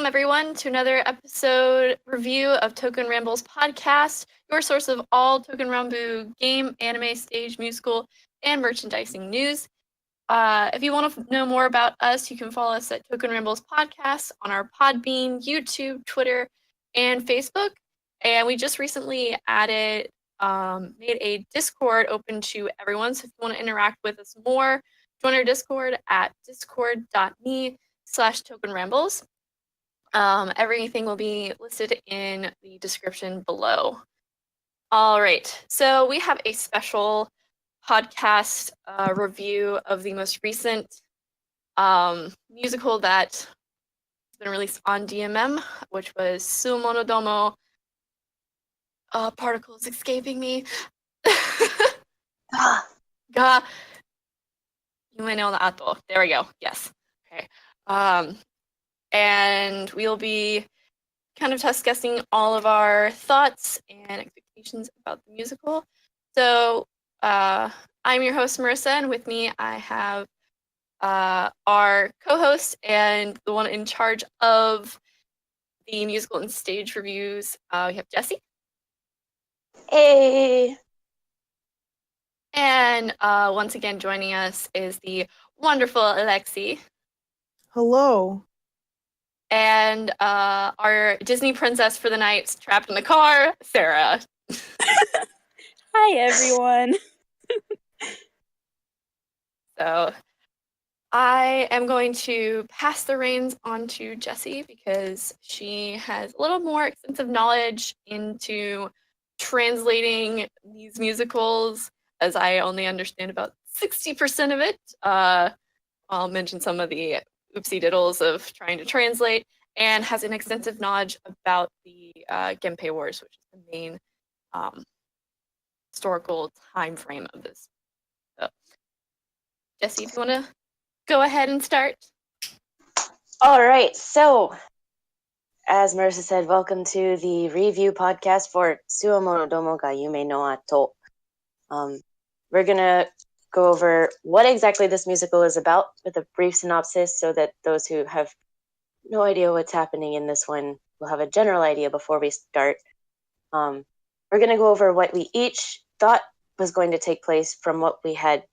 Welcome, everyone, to another episode review of Touken Ranbu's podcast, your source of all Touken Ranbu game, anime, stage, musical, and merchandising news. If you want to know more about us, you can follow us at Touken Ranbu's podcast on our Podbean, YouTube, Twitter, and Facebook. And we just recently made a Discord open to everyone. So if you want to interact with us more, join our Discord at discord.me/ToukenRambles. Everything will be listed in the description below. All right, so we have a special podcast review of the most recent musical that's been released on DMM, which was Tsuwamono Domo. Particles escaping me. Ga Yume no Ato. There we go. Yes. Okay. And we'll be kind of discussing all of our thoughts and expectations about the musical. So I'm your host, Marissa, and with me I have our co-host and the one in charge of the musical and stage reviews. We have Jessie. Hey! And once again joining us is the wonderful Alexi. Hello. And our Disney princess for the night, trapped in the car, Sarah. Hi, everyone. So I am going to pass the reins on to Jessie because she has a little more extensive knowledge into translating these musicals, as I only understand about 60% of it. I'll mention some of the oopsie diddles of trying to translate, and has an extensive knowledge about the Genpei Wars, which is the main historical time frame of this. So, Jessie, if you want to go ahead and start. All right, so as Marissa said, welcome to the review podcast for Tsuwamono Domo ga Yume no Ato. We're going to go over what exactly this musical is about with a brief synopsis so that those who have no idea what's happening in this one will have a general idea before we start. We're going to go over what we each thought was going to take place from what we had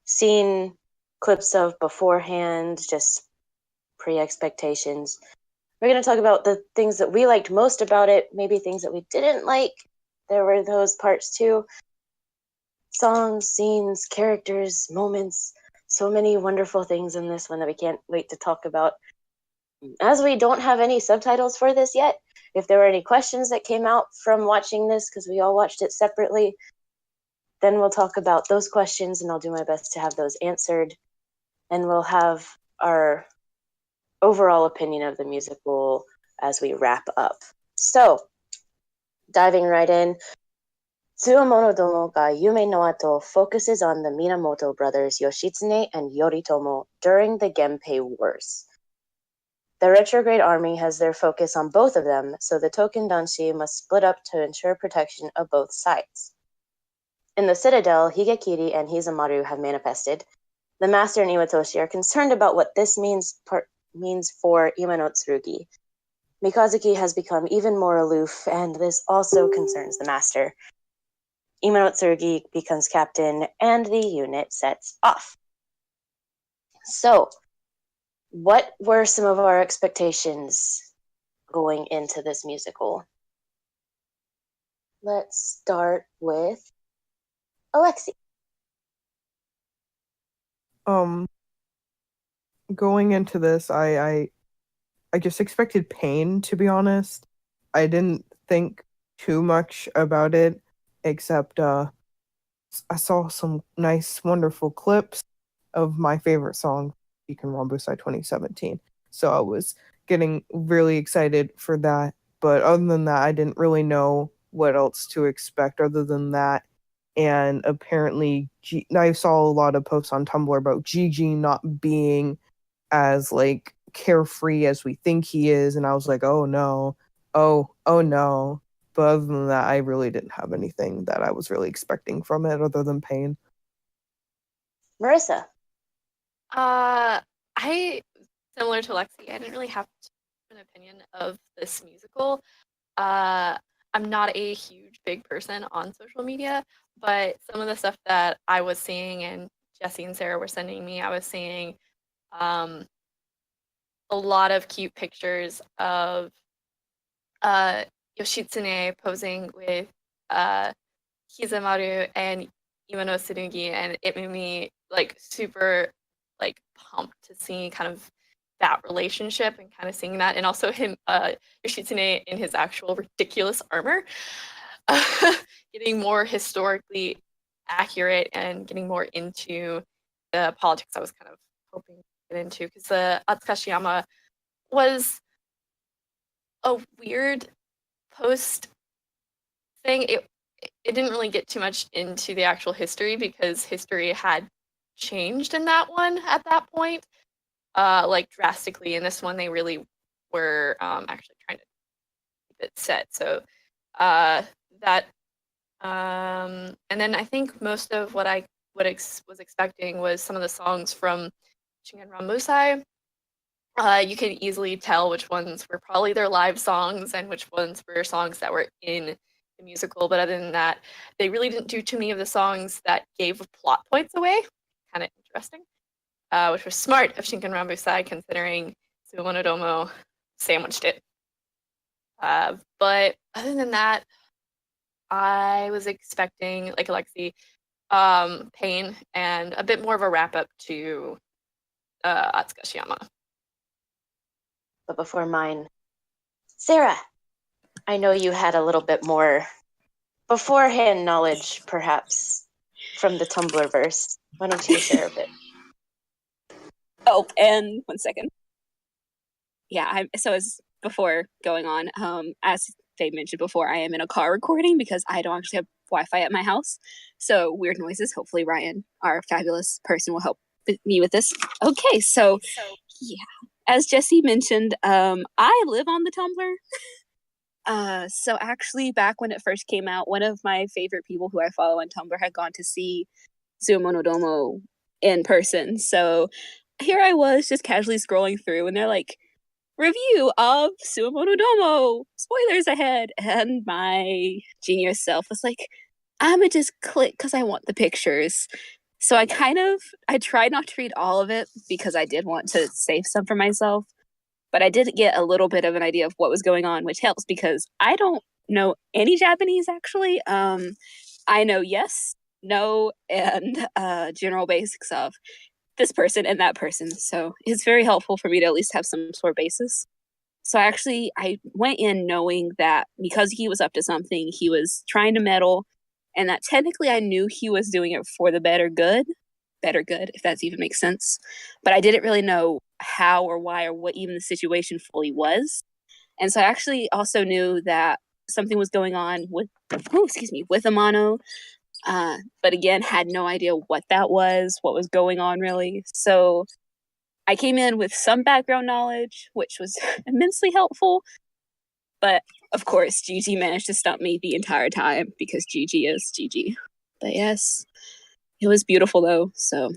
seen clips of beforehand, just pre-expectations. We're going to talk about the things that we liked most about it, maybe things that we didn't like. There were those parts too. Songs, scenes, characters, moments, so many wonderful things in this one that we can't wait to talk about. As we don't have any subtitles for this yet, if there were any questions that came out from watching this, because we all watched it separately, then we'll talk about those questions and I'll do my best to have those answered. And we'll have our overall opinion of the musical as we wrap up. So, diving right in, Tsuwamono Domo ga Yume no Ato focuses on the Minamoto brothers Yoshitsune and Yoritomo during the Genpei Wars. The retrograde army has their focus on both of them, so the Touken Danshi must split up to ensure protection of both sides. In the citadel, Higekiri and Hizamaru have manifested. The master and Iwatoshi are concerned about what this means for Yume no Tsurugi. Mikazuki has become even more aloof, and this also concerns the master. Yume no Tsurugi becomes captain, and the unit sets off. So, what were some of our expectations going into this musical? Let's start with Alexi. Going into this, I just expected pain, to be honest. I didn't think too much about it, except I saw some nice, wonderful clips of my favorite song, Touken Ranbu 2017. So I was getting really excited for that. But other than that, I didn't really know what else to expect other than that. And apparently, I saw a lot of posts on Tumblr about Gigi not being as like carefree as we think he is, and I was like, oh no, oh no. But other than that, I really didn't have anything that I was really expecting from it other than pain. Marissa. I, similar to Lexi, I didn't really have an opinion of this musical. I'm not a huge big person on social media, but some of the stuff that I was seeing and Jesse and Sarah were sending me, I was seeing a lot of cute pictures of Yoshitsune posing with Hizamaru and Iwano Tsurugi, and it made me like super like pumped to see kind of that relationship and kind of seeing that, and also him Yoshitsune in his actual ridiculous armor, getting more historically accurate and getting more into the politics I was kind of hoping to get into, because the Atsukashiyama was a weird post thing. It didn't really get too much into the actual history because history had changed in that one at that point, like drastically. In this one, they really were actually trying to keep it set. So that, and then I think most of what I was expecting was some of the songs from Touken Ranbu Musical. You could easily tell which ones were probably their live songs and which ones were songs that were in the musical. But other than that, they really didn't do too many of the songs that gave plot points away. Kind of interesting, which was smart of Touken Ranbu Musical considering Tsuwamono Domo sandwiched it. But other than that, I was expecting, like Alexi, pain and a bit more of a wrap up to Atsukashiyama. But before mine, Sarah, I know you had a little bit more beforehand knowledge, perhaps, from the Tumblr verse. Why don't you share a bit? Oh, and 1 second. Yeah, so as before going on, as they mentioned before, I am in a car recording because I don't actually have Wi-Fi at my house. So weird noises. Hopefully Ryan, our fabulous person, will help me with this. Okay, so yeah. As Jesse mentioned, I live on the Tumblr. So actually, back when it first came out, one of my favorite people who I follow on Tumblr had gone to see Tsuwamono Domo in person. So here I was just casually scrolling through, and they're like, review of Tsuwamono Domo, spoilers ahead. And my genius self was like, I'ma just click because I want the pictures. So I tried not to read all of it because I did want to save some for myself. But I did get a little bit of an idea of what was going on, which helps because I don't know any Japanese, actually. I know yes, no, and general basics of this person and that person. So it's very helpful for me to at least have some sort of basis. So I went in knowing that because he was up to something, he was trying to meddle, and that technically I knew he was doing it for the better good, if that even makes sense. But I didn't really know how or why or what even the situation fully was. And so I actually also knew that something was going on with Amano. But again, had no idea what that was, what was going on really. So I came in with some background knowledge, which was immensely helpful. But of course, Gigi managed to stump me the entire time because Gigi is Gigi. But yes, it was beautiful though. So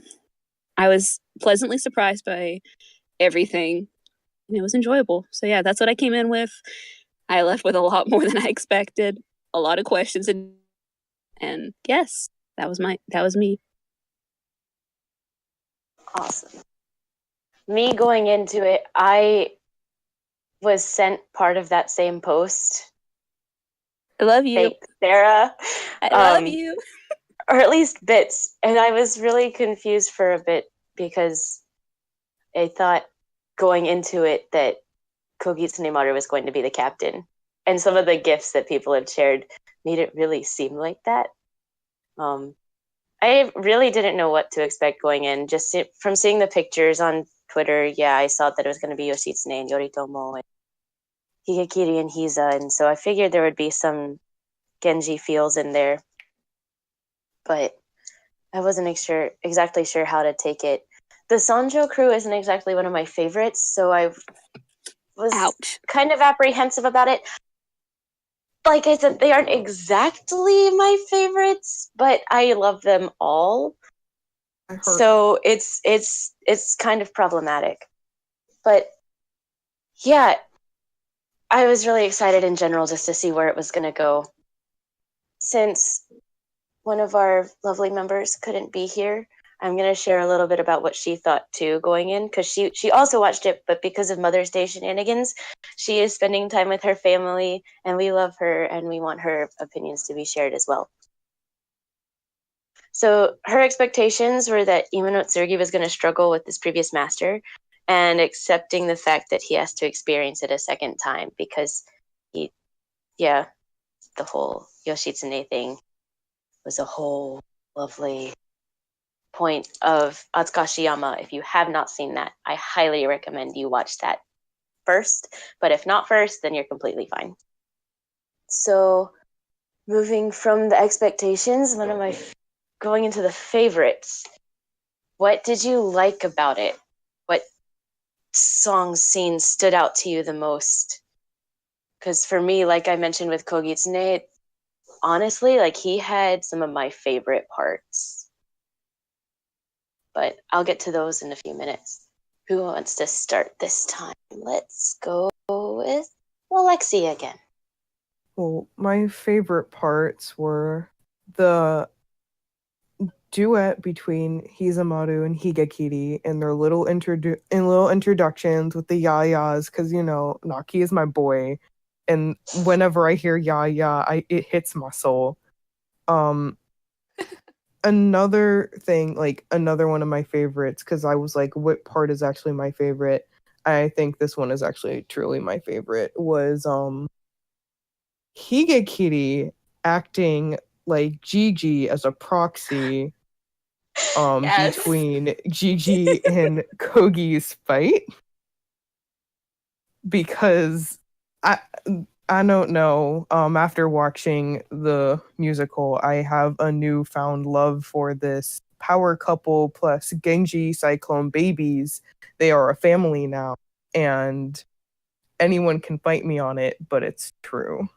I was pleasantly surprised by everything, and it was enjoyable. So yeah, that's what I came in with. I left with a lot more than I expected, a lot of questions, and yes, that was me. Awesome. Me going into it, I was sent part of that same post. I love you. Thanks, Sarah. I love you. Or at least bits. And I was really confused for a bit because I thought going into it that Kogitsune Maru was going to be the captain. And some of the gifs that people have shared made it really seem like that. I really didn't know what to expect going in. Just from seeing the pictures on Twitter, yeah, I saw that it was going to be Yoshitsune and Yoritomo and Higekiri and Hiza, and so I figured there would be some Genji feels in there. But I wasn't exactly sure how to take it. The Sanjo crew isn't exactly one of my favorites, so I was kind of apprehensive about it. Like I said, they aren't exactly my favorites, but I love them all. So it's kind of problematic. But yeah, I was really excited in general just to see where it was going to go. Since one of our lovely members couldn't be here, I'm going to share a little bit about what she thought too going in, because she also watched it, but because of Mother's Day shenanigans, she is spending time with her family, and we love her, and we want her opinions to be shared as well. So her expectations were that Imano Tsurugi was going to struggle with his previous master, and accepting the fact that he has to experience it a second time, because the whole Yoshitsune thing was a whole lovely point of Atsukashiyama. If you have not seen that, I highly recommend you watch that first. But if not first, then you're completely fine. So, moving from the expectations, going into the favorites. What did you like about it? What song scene stood out to you the most? Because for me, like I mentioned with Kogitsune, honestly, like he had some of my favorite parts. But I'll get to those in a few minutes. Who wants to start this time? Let's go with Alexi again. Well, my favorite parts were the duet between Hizamaru and Higekiri and their little introductions with the yayas, because Naki is my boy, and whenever I hear yaya, it hits my soul. Another thing, like another one of my favorites, because I was like, what part is actually my favorite? I think this one is actually truly my favorite, was Higekiri acting like Gigi as a proxy Yes. between Gigi and Kogi's fight, because I don't know, after watching the musical, I have a newfound love for this power couple plus Genji Cyclone babies. They are a family now, and anyone can fight me on it, but it's true.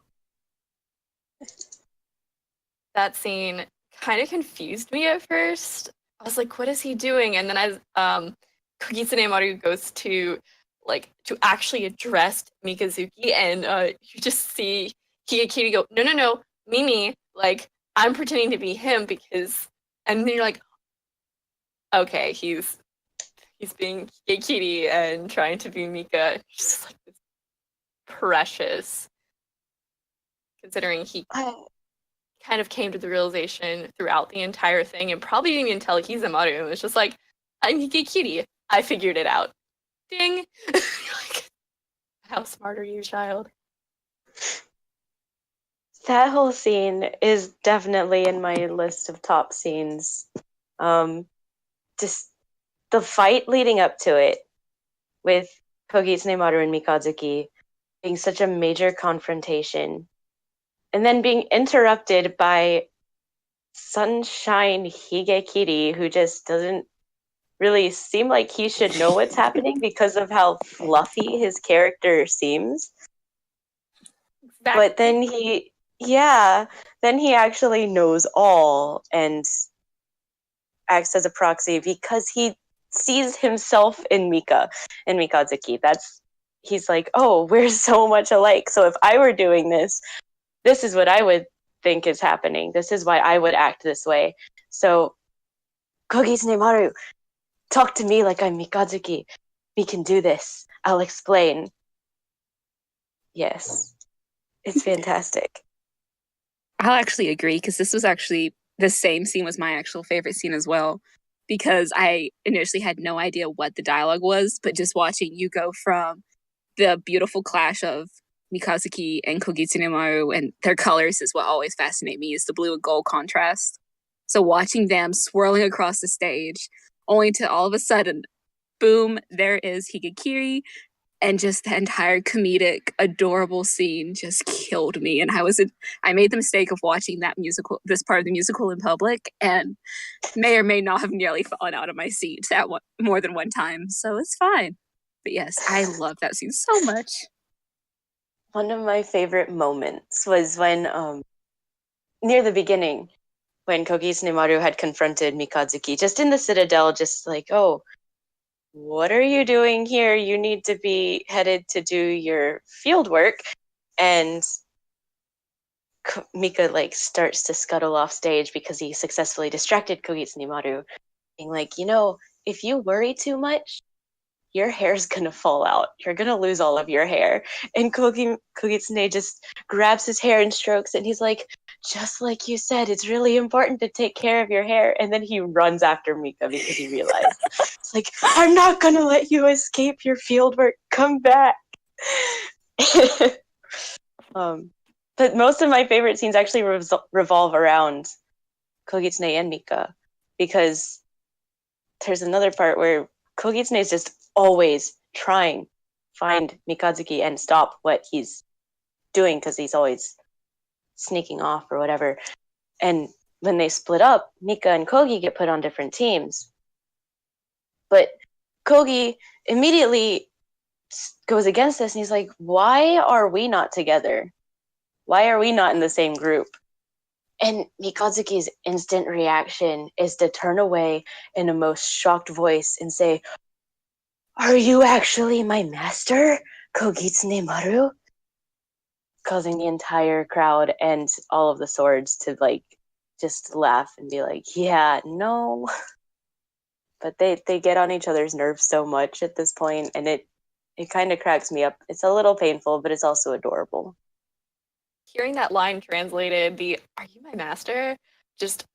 That scene kind of confused me at first. I was like, what is he doing? And then as Kogitsune Maru goes to actually address Mikazuki, and you just see Higekiri go, no, Mimi, like I'm pretending to be him because, and then you're like, okay, he's being Higekiri and trying to be Mika. Just like this precious, considering he kind of came to the realization throughout the entire thing and probably didn't even tell Hizamaru. It was just like, I'm Higekiri. I figured it out. Ding. Like, how smart are you, child? That whole scene is definitely in my list of top scenes. Just the fight leading up to it with Kogitsune Maru and Mikazuki being such a major confrontation, and then being interrupted by Sunshine Higekiri, who just doesn't really seem like he should know what's happening because of how fluffy his character seems. Exactly. But then he actually knows all and acts as a proxy because he sees himself in Mika and Mikazuki. He's like, oh, we're so much alike. So if I were doing this, this is what I would think is happening. This is why I would act this way. So, Kogitsune Maru, talk to me like I'm Mikazuki. We can do this. I'll explain. Yes. It's fantastic. I'll actually agree, because this was actually the same scene was my actual favorite scene as well, because I initially had no idea what the dialogue was, but just watching you go from the beautiful clash of Mikazuki and Kogitsune Maru, and their colors is what always fascinate me, is the blue and gold contrast. So watching them swirling across the stage, only to all of a sudden, boom, there is Higekiri, and just the entire comedic, adorable scene just killed me. And I made the mistake of watching this part of the musical in public, and may or may not have nearly fallen out of my seat more than one time. So it's fine. But yes, I love that scene so much. One of my favorite moments was when, near the beginning, when Kogitsune Maru had confronted Mikazuki, just in the Citadel, just like, oh, what are you doing here? You need to be headed to do your field work. And Mika like starts to scuttle off stage because he successfully distracted Kogitsune Maru, being like, if you worry too much, your hair's gonna fall out. You're gonna lose all of your hair. And Kogitsune just grabs his hair and strokes it, and he's like, just like you said, it's really important to take care of your hair. And then he runs after Mika because he realized, it's like, I'm not gonna let you escape your fieldwork. Come back. But most of my favorite scenes actually revolve around Kogitsune and Mika, because there's another part where Kogitsune is just always trying to find Mikazuki and stop what he's doing because he's always sneaking off or whatever. And when they split up, Mika and Kogi get put on different teams. But Kogi immediately goes against this and he's like, why are we not together? Why are we not in the same group? And Mikazuki's instant reaction is to turn away in a most shocked voice and say, are you actually my master, Kogitsune Maru? Causing the entire crowd and all of the swords to like just laugh and be like, yeah, no. But they get on each other's nerves so much at this point, and it kind of cracks me up. It's a little painful, but it's also adorable. Hearing that line translated, the "Are you my master?" just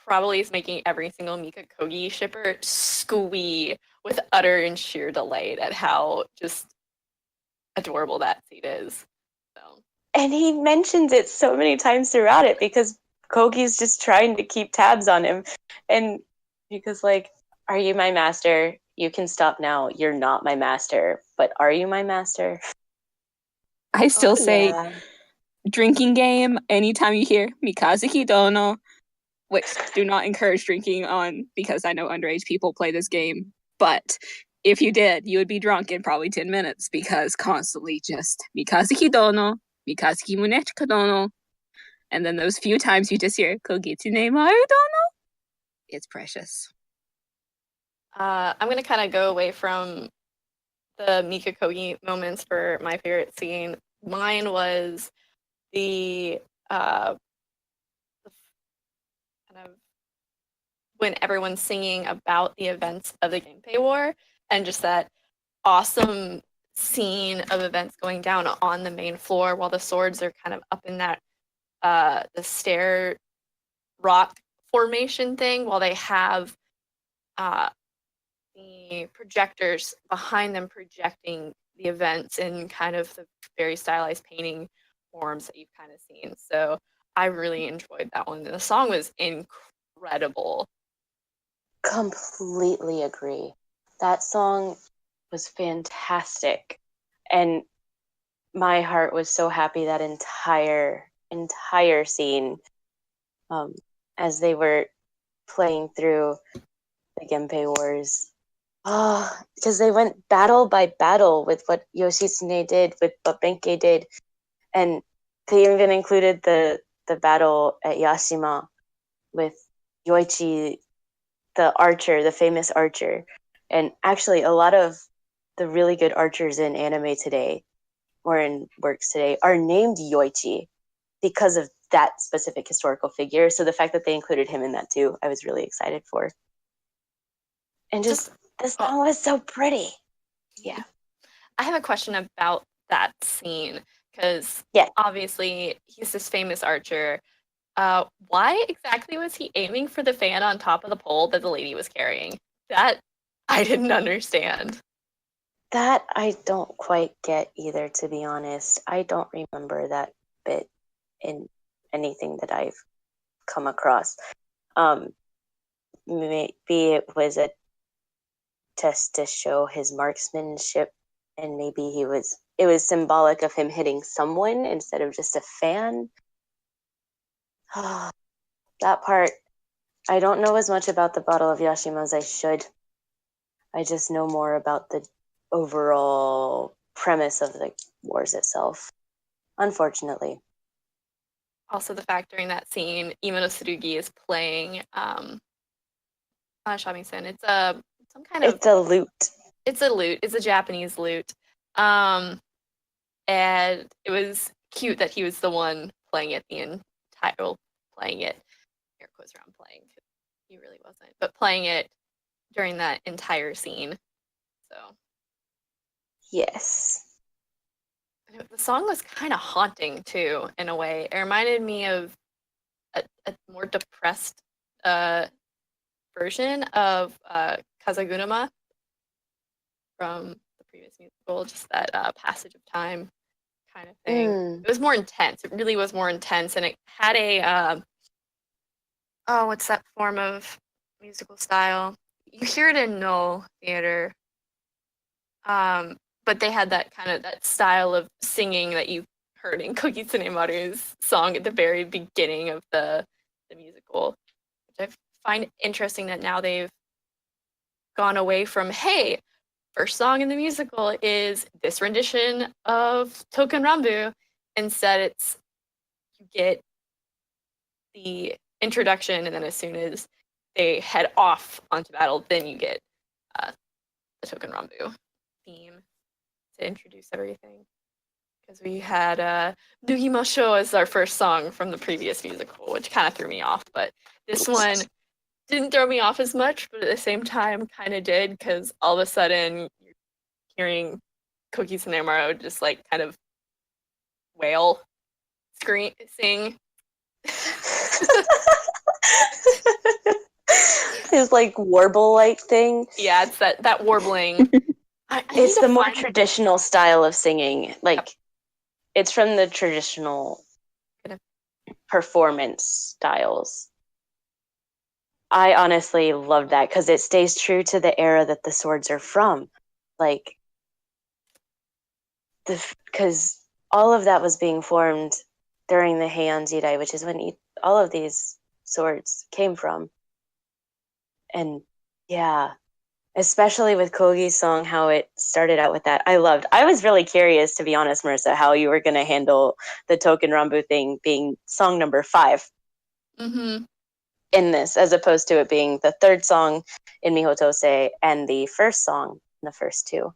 probably is making every single Mika Kogi shipper squee with utter and sheer delight at how just adorable that scene is. So. And he mentions it so many times throughout it because Kogi's just trying to keep tabs on him. And Mika's like, are you my master? You can stop now. You're not my master. But are you my master? I still say yeah. drinking game anytime you hear Mikazuki Dono, which do not encourage drinking on because I know underage people play this game. But if you did, you would be drunk in probably 10 minutes because constantly just Mikazuki Dono, Mikazuki Munechika Dono, and then those few times you just hear Kogitsune Maru Dono, it's precious. I'm going to kind of go away from the Mika Kogi moments for my favorite scene. Mine was the kind of when everyone's singing about the events of the Genpei War and just that awesome scene of events going down on the main floor while the swords are kind of up in that the stair rock formation thing while they have the projectors behind them projecting the events in kind of the very stylized painting forms that you've kind of seen. So I really enjoyed that one. The song was incredible. Completely agree. That song was fantastic. And my heart was so happy that entire scene as they were playing through the Genpei Wars. Oh, because they went battle by battle with what Yoshitsune did, with what Benkei did, and they even included the battle at Yashima with Yoichi, the archer, the famous archer. And actually, a lot of the really good archers in anime today, or in works today, are named Yoichi because of that specific historical figure. So the fact that they included him in that too, I was really excited for. And just the song was so pretty. Yeah. I have a question about that scene because obviously he's this famous archer. Why exactly was he aiming for the fan on top of the pole that the lady was carrying? That I didn't understand. That I don't quite get either, to be honest. I don't remember that bit in anything that I've come across. Maybe it was a test to show his marksmanship, and maybe it was symbolic of him hitting someone instead of just a fan. That part, I don't know as much about the Battle of Yashima as I should. I just know more about the overall premise of the wars itself, unfortunately. Also, the fact during that scene, Imono Tsurugi is playing shamisen. It's a some kind of. It's a lute. It's a lute. It's a Japanese lute. And it was cute that he was the one playing it playing it. Air quotes around playing. He really wasn't, but playing it during that entire scene. So. Yes. The song was kind of haunting too, in a way. It reminded me of a more depressed version of Kazagunama from the previous musical, just that passage of time kind of thing. It was more intense. It really was more intense, and it had a what's that form of musical style? You hear it in No theater, but they had that kind of that style of singing that you heard in Koki Tsunemaru's song at the very beginning of the musical, which I find interesting that now they've gone away from, hey, first song in the musical is this rendition of Touken Ranbu. Instead, it's you get the introduction, and then as soon as they head off onto battle, then you get the Touken Ranbu theme to introduce everything. Because we had Nugimasho as our first song from the previous musical, which kind of threw me off. But this one didn't throw me off as much, but at the same time kind of did, because all of a sudden you're hearing Koki Tsunemaru just like kind of wail, sing. His like warble-like thing. Yeah, it's that warbling. It's the more traditional style of singing. Like, it's from the traditional performance styles. I honestly love that because it stays true to the era that the swords are from. Like, because all of that was being formed during the Heian Jidai, which is when all of these swords came from. And yeah, especially with Kogi's song, how it started out with that. I was really curious, to be honest, Marissa, how you were going to handle the Touken Ranbu thing being song number 5 in this, as opposed to it being the third song in Mihotose and the first song in the first two.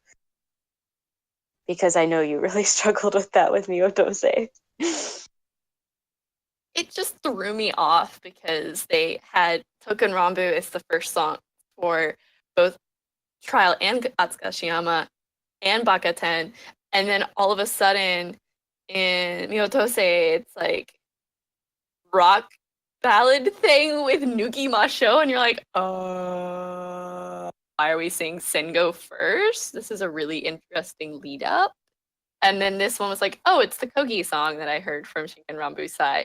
Because I know you really struggled with that with Mihotose. It just threw me off because they had Touken Ranbu as the first song for both Trial and Atsukashiyama and Bakaten, and then all of a sudden in Mihotose it's like rock ballad thing with Nugi Masho, and you're like, why are we saying Sengo first? This is a really interesting lead up. And then this one was like, oh, it's the Kogi song that I heard from Shinken Rambusai.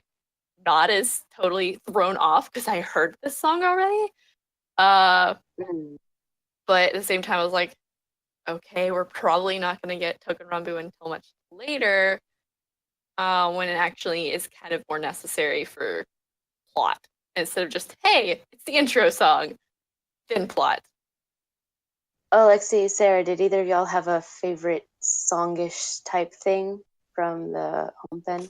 Not as totally thrown off because I heard this song already. But at the same time, I was like, okay, we're probably not going to get Touken Ranbu until much later, when it actually is kind of more necessary for plot instead of just, hey, it's the intro song, then plot. Alexi, Sarah, did either of y'all have a favorite songish type thing from the Hompen?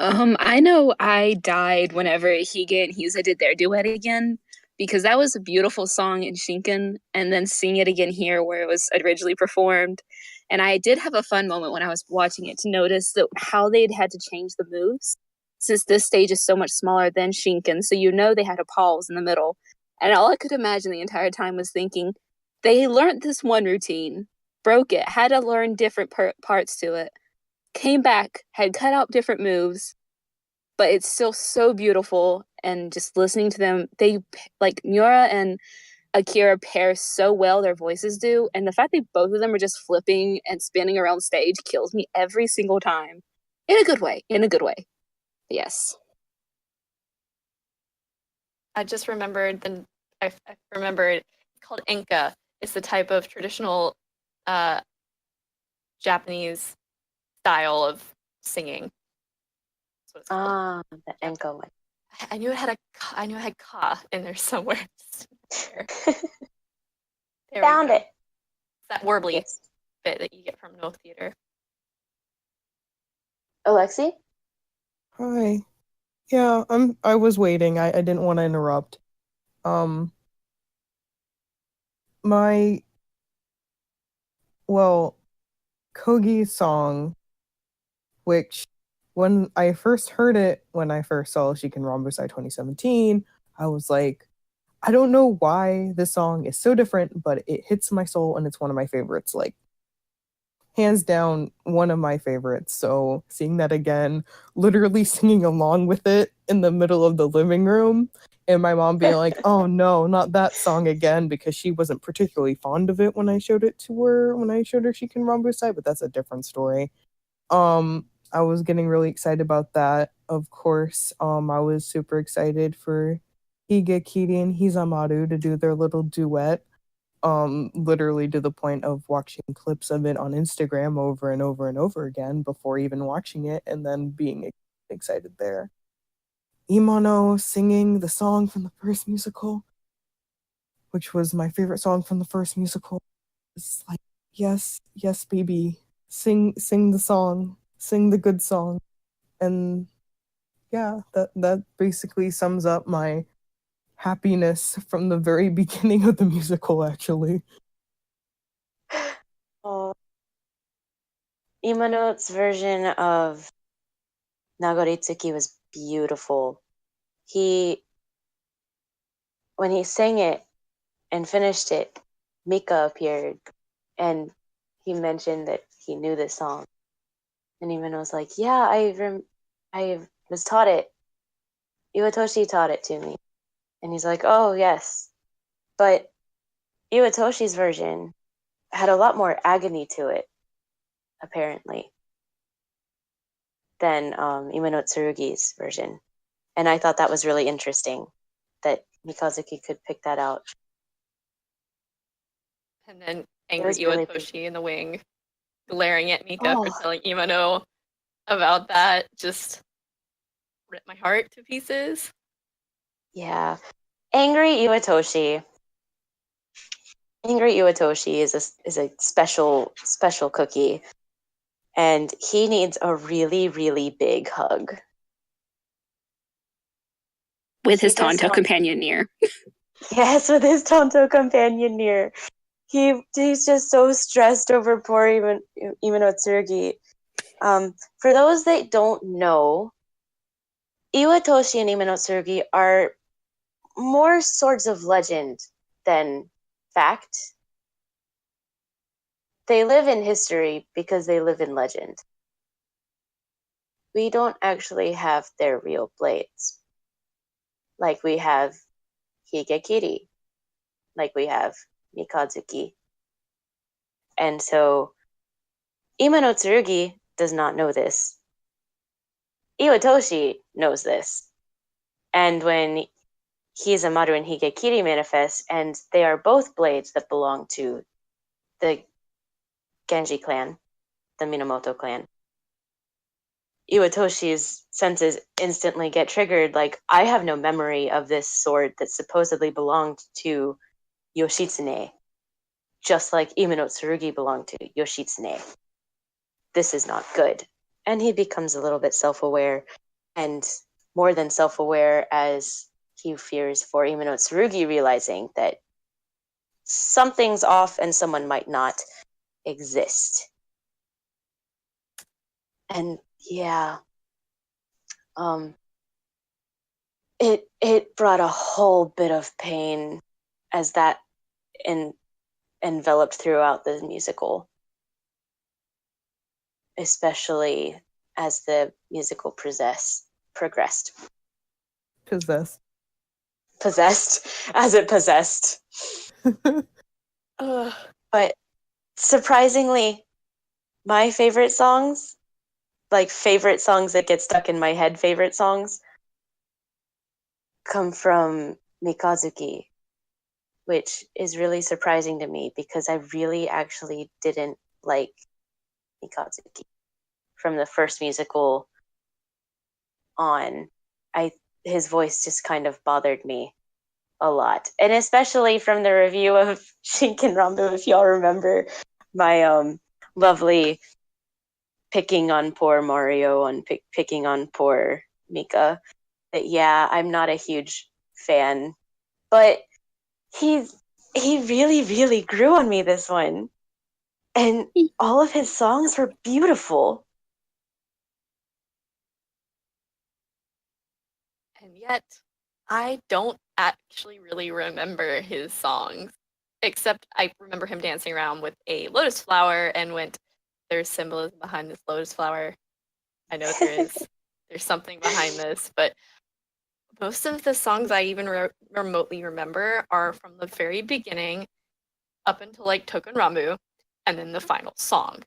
I know I died whenever Higa and Hyuza did their duet again, because that was a beautiful song in Shinken, and then seeing it again here where it was originally performed. And I did have a fun moment when I was watching it to notice that how they'd had to change the moves, since this stage is so much smaller than Shinken, so they had a pause in the middle. And all I could imagine the entire time was thinking, they learned this one routine, broke it, had to learn different parts to it, came back, had cut out different moves, but it's still so beautiful. And just listening to them, they like Miura and Akira pair so well, their voices do, and the fact that both of them are just flipping and spinning around stage kills me every single time. In a good way. Yes. I just remembered I remembered it's called enka. It's the type of traditional Japanese style of singing. The enka one. I knew it had ka in there somewhere. There Found it. It's that warbly bit that you get from no theater. Alexi? Hi. Yeah, I was waiting. I didn't want to interrupt. my well, Kogi's song, which when I first heard it, when I first saw Shiken Ranbu 2017, I was like, I don't know why this song is so different, but it hits my soul and it's one of my favorites. Like, hands down, one of my favorites. So seeing that again, literally singing along with it in the middle of the living room, and my mom being like, "Oh no, not that song again," because she wasn't particularly fond of it when I showed it to her. When I showed her She Can Rumble Side, but that's a different story. I was getting really excited about that. Of course, I was super excited for Higekiri and Hizamaru to do their little duet. Literally to the point of watching clips of it on Instagram over and over and over again before even watching it, and then being excited there. Imano singing the song from the first musical, which was my favorite song from the first musical. It's like, yes, yes, baby, sing the song, sing the good song. And yeah, that basically sums up my happiness from the very beginning of the musical, actually. Oh, Imano's version of Nagoritsuki was beautiful. When he sang it and finished it, Mika appeared, and he mentioned that he knew this song. And Imano was like, "Yeah, I was taught it. Iwatoshi taught it to me." And he's like, "Oh yes," but Iwatoshi's version had a lot more agony to it, apparently, than Imano Tsurugi's version. And I thought that was really interesting that Mikazuki could pick that out. And then It angry was really Iwatoshi in the wing, glaring at Mika for Oh. telling Imano about that, just ripped my heart to pieces. Yeah. Angry Iwatoshi. Angry Iwatoshi is a special cookie, and he needs a really, really big hug. With his He does Tonto not- companion near. Yes, with his Tonto companion near. He's just so stressed over poor Imano Tsurugi. For those that don't know, Iwatoshi and Imano Tsurugi are more swords of legend than fact. They live in history because they live in legend. We don't actually have their real blades. Like we have Higekiri, like we have Mikazuki. And so Imano Tsurugi does not know this. Iwatoshi knows this. And when Hizamaru and Higekiri manifest, and they are both blades that belong to the Genji clan, the Minamoto clan, Iwatoshi's senses instantly get triggered. Like, I have no memory of this sword that supposedly belonged to Yoshitsune, just like Imano Tsurugi belonged to Yoshitsune. This is not good. And he becomes a little bit self-aware, and more than self-aware, as he fears for Imano Tsurugi realizing that something's off and someone might not exist. And yeah, it brought a whole bit of pain as that enveloped throughout the musical, especially as the musical progressed. Possessed as it possessed. But surprisingly, my favorite songs, like favorite songs that get stuck in my head, favorite songs, come from Mikazuki, which is really surprising to me because I really actually didn't like Mikazuki from the first musical on. His voice just kind of bothered me a lot, and especially from the review of Shinken Ranbu, if y'all remember my lovely picking on poor Mario and picking on poor Mika. That yeah, I'm not a huge fan, but he's he really, really grew on me this one. And all of his songs were beautiful. And yet, I don't actually really remember his songs, except I remember him dancing around with a lotus flower and went, there's symbolism behind this lotus flower. I know there is. There's something behind this, but most of the songs I even remotely remember are from the very beginning up until like Touken Ranbu and then the final song.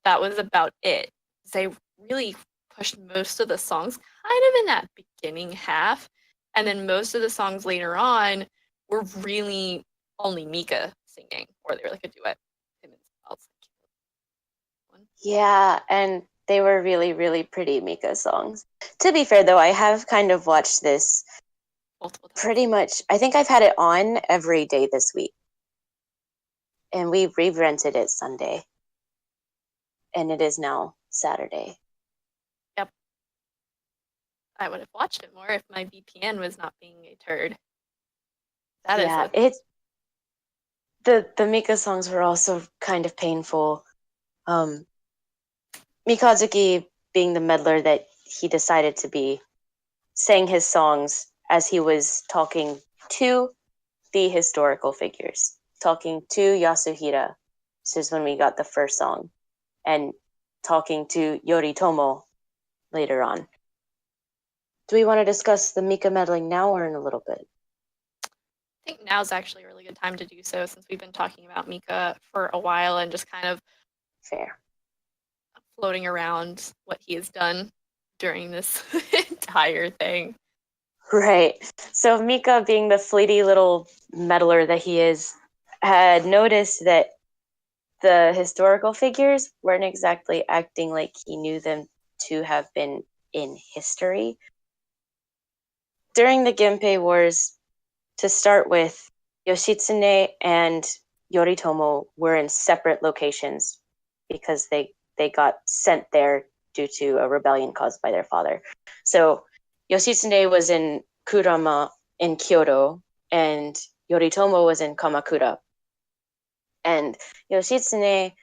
That was about it. They really pushed most of the songs kind of in that beginning half, and then most of the songs later on were really only Mika singing, or they were like a duet. Him and someone else. Yeah, and they were really, really pretty Mika songs. To be fair, though, I have kind of watched this Multiple times. pretty much. I think I've had it on every day this week. And we re-rented it Sunday. And it is now Saturday. Yep. I would have watched it more if my VPN was not being a turd. The Mika songs were also kind of painful. Mikazuki, being the meddler that he decided to be, sang his songs as he was talking to the historical figures, talking to Yasuhira. This is when we got the first song, and talking to Yoritomo later on. Do we want to discuss the Mika meddling now or in a little bit? I think now's actually a really good time to do so since we've been talking about Mika for a while and just kind of Fair. floating around what he has done during this entire thing. Right. So Mika, being the fleety little meddler that he is, had noticed that the historical figures weren't exactly acting like he knew them to have been in history. During the Genpei Wars, to start with, Yoshitsune and Yoritomo were in separate locations because they got sent there due to a rebellion caused by their father. So Yoshitsune was in Kurama in Kyoto, and Yoritomo was in Kamakura. And Yoshitsune,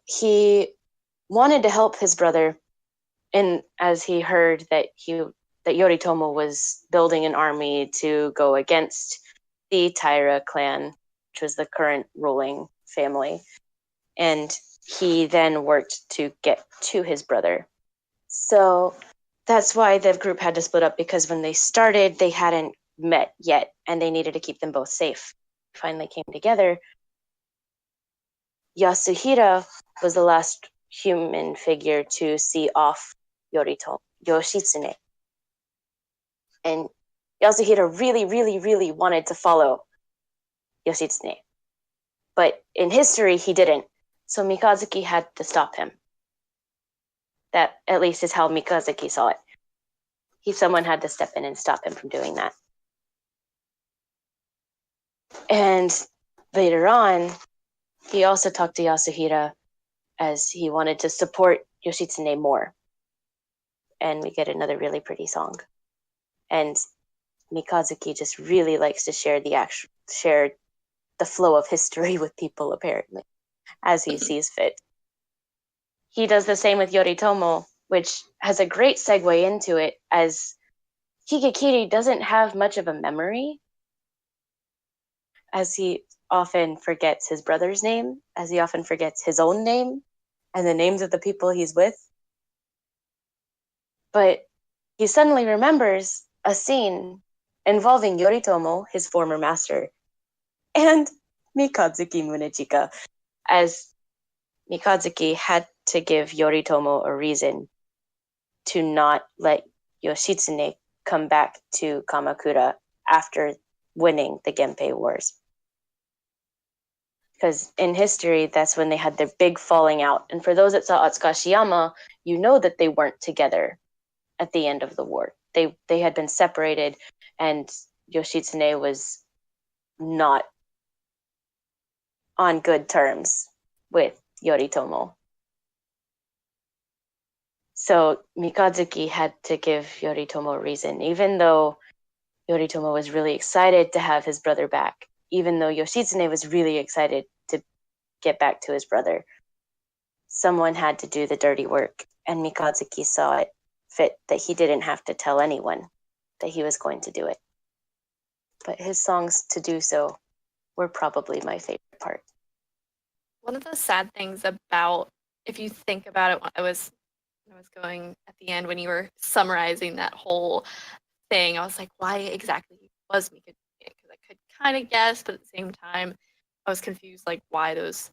he wanted to help his brother, and as he heard that Yoritomo was building an army to go against the Taira clan, which was the current ruling family, and he then worked to get to his brother. So that's why the group had to split up, because when they started, they hadn't met yet, and they needed to keep them both safe. Finally came together. Yasuhira was the last human figure to see off Yoshitsune. And Yasuhira really, really, really wanted to follow Yoshitsune. But in history, he didn't. So Mikazuki had to stop him. That, at least, is how Mikazuki saw it. Someone had to step in and stop him from doing that. And later on, he also talked to Yasuhira as he wanted to support Yoshitsune more. And we get another really pretty song. And Mikazuki just really likes to share the flow of history with people, apparently, as he sees fit. He does the same with Yoritomo, which has a great segue into it, as Higekiri doesn't have much of a memory, as he often forgets his brother's name, as he often forgets his own name and the names of the people he's with. But he suddenly remembers a scene involving Yoritomo, his former master, and Mikazuki Munechika, as Mikazuki had to give Yoritomo a reason to not let Yoshitsune come back to Kamakura after winning the Genpei Wars. Because in history, that's when they had their big falling out. And for those that saw Atsukashiyama, you know that they weren't together at the end of the war. They had been separated, and Yoshitsune was not on good terms with Yoritomo. So Mikazuki had to give Yoritomo a reason, even though Yoritomo was really excited to have his brother back, even though Yoshitsune was really excited to get back to his brother. Someone had to do the dirty work, and Mikazuki saw it fit that he didn't have to tell anyone that he was going to do it. But his songs to do so were probably my favorite part. One of the sad things about, if you think about it, when I was going at the end when you were summarizing that whole thing, I was like, why exactly was Mika doing it? Because I could kind of guess, but at the same time, I was confused, like why those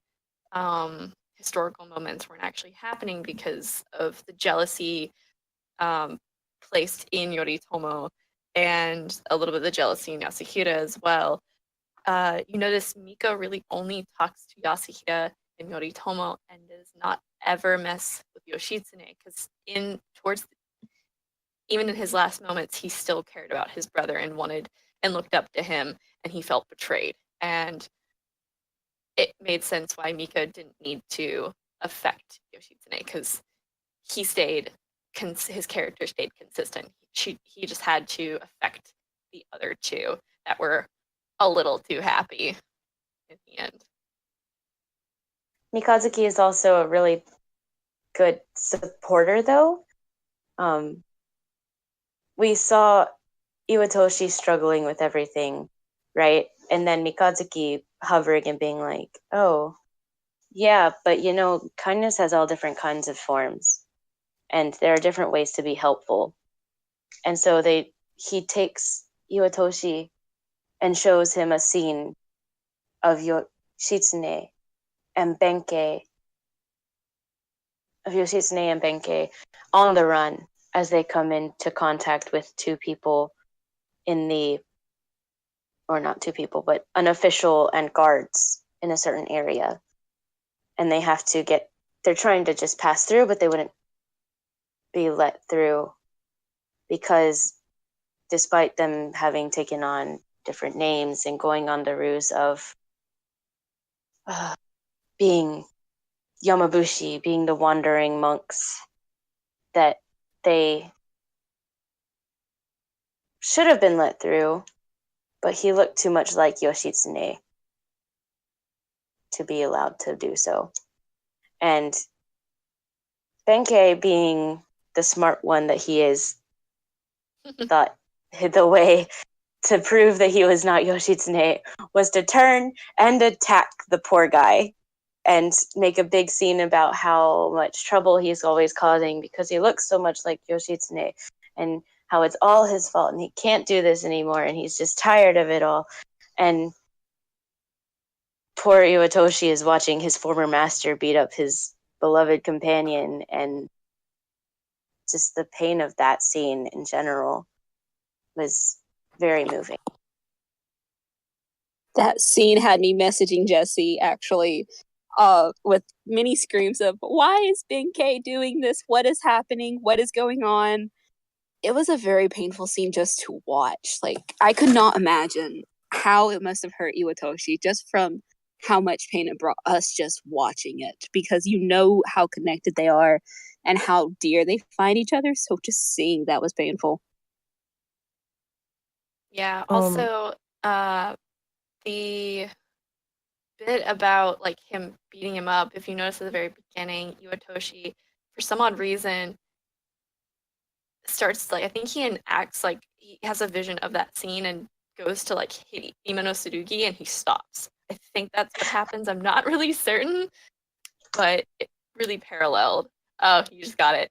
historical moments weren't actually happening because of the jealousy placed in Yoritomo and a little bit of the jealousy in Yasuhira as well. You notice Mika really only talks to Yasuhira and Yoritomo and does not ever mess with Yoshitsune because even in his last moments, he still cared about his brother and wanted and looked up to him, and he felt betrayed. And it made sense why Mika didn't need to affect Yoshitsune because he stayed, his character stayed consistent. He just had to affect the other two that were a little too happy in the end. Mikazuki is also a really good supporter, though. We saw Iwatoshi struggling with everything, right? And then Mikazuki hovering and being like, oh, yeah, but kindness has all different kinds of forms, and there are different ways to be helpful. And so he takes Iwatoshi and shows him a scene of Yoshitsune and Benkei, on the run as they come into contact with two people or not two people, but an official and guards in a certain area. And they're trying to just pass through, but they wouldn't be let through because despite them having taken on different names and going on the ruse of being Yamabushi, being the wandering monks, that they should have been let through, but he looked too much like Yoshitsune to be allowed to do so. And Benkei, being the smart one that he is, thought the way to prove that he was not Yoshitsune was to turn and attack the poor guy and make a big scene about how much trouble he's always causing because he looks so much like Yoshitsune and how it's all his fault and he can't do this anymore and he's just tired of it all. And poor Iwatoshi is watching his former master beat up his beloved companion, and just the pain of that scene in general was very moving. That scene had me messaging Jesse, actually, with many screams of, why is Benkei doing this? What is happening? What is going on? It was a very painful scene just to watch. Like, I could not imagine how it must have hurt Iwatoshi just from how much pain it brought us just watching it, because you know how connected they are and how dear they find each other, so just seeing that was painful. Yeah, also, the bit about like him beating him up, if you notice at the very beginning, Iwatoshi, for some odd reason, starts like, I think he enacts like he has a vision of that scene and goes to like hit Ima no Tsurugi and he stops. I think that's what happens. I'm not really certain, but it really paralleled. Oh, you just got it.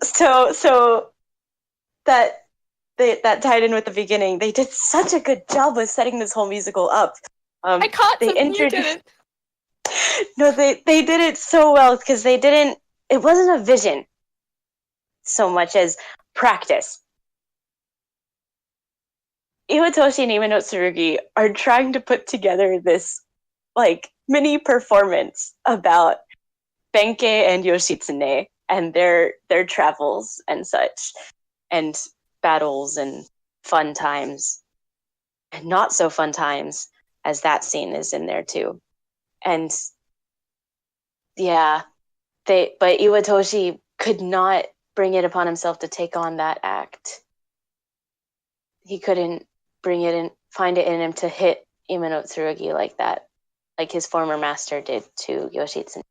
So that tied in with the beginning. They did such a good job with setting this whole musical up. I caught something you didn't. No, they did it so well because it wasn't a vision so much as practice. Iwatoshi and Ima no Tsurugi are trying to put together this like mini performance about Benkei and Yoshitsune and their travels and such, and battles and fun times, and not so fun times, as that scene is in there too. And yeah, but Iwatoshi could not bring it upon himself to take on that act. he couldn't find it in him to hit Ima no Tsurugi like that, like his former master did to Yoshitsune.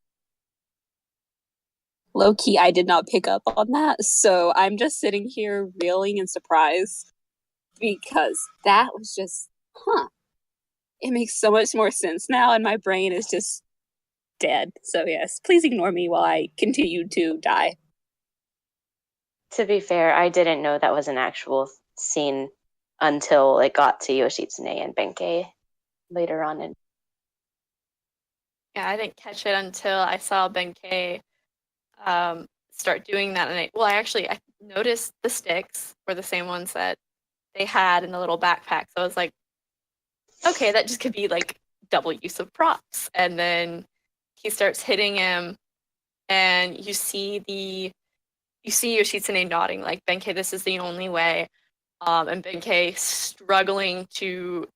Low key, I did not pick up on that, so I'm just sitting here reeling in surprise because that was just, it makes so much more sense now, and my brain is just dead. So yes, please ignore me while I continue to die. To be fair, I didn't know that was an actual scene until it got to Yoshitsune and Benkei later on. Yeah, I didn't catch it until I saw Benkei start doing that. And I noticed the sticks were the same ones that they had in the little backpack. So I was like, okay, that just could be like double use of props. And then he starts hitting him, and you see Yoshitsune nodding like, Benkei, this is the only way. And Benkei struggling to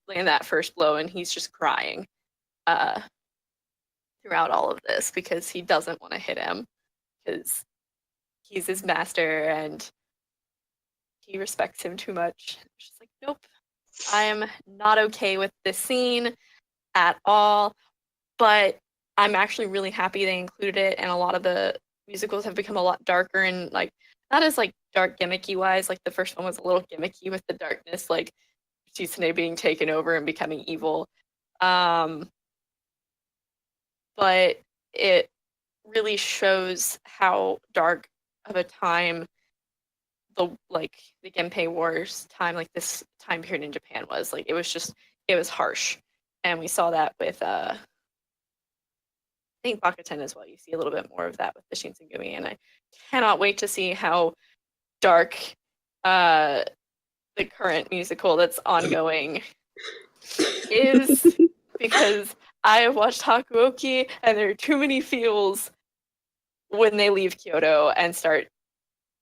land that first blow, and he's just crying throughout all of this because he doesn't want to hit him because he's his master and he respects him too much. She's like, nope, I am not okay with this scene at all. But I'm actually really happy they included it, and a lot of the musicals have become a lot darker and like not as like dark gimmicky wise. Like the first one was a little gimmicky with the darkness, like Chitsune being taken over and becoming evil. But it really shows how dark of a time the Genpei Wars time, like this time period in Japan was. Like it was harsh. And we saw that with I think Bakuten as well. You see a little bit more of that with the Shinsengumi, and I cannot wait to see how dark the current musical that's ongoing is, because I have watched Hakuoki, and there are too many feels when they leave Kyoto and start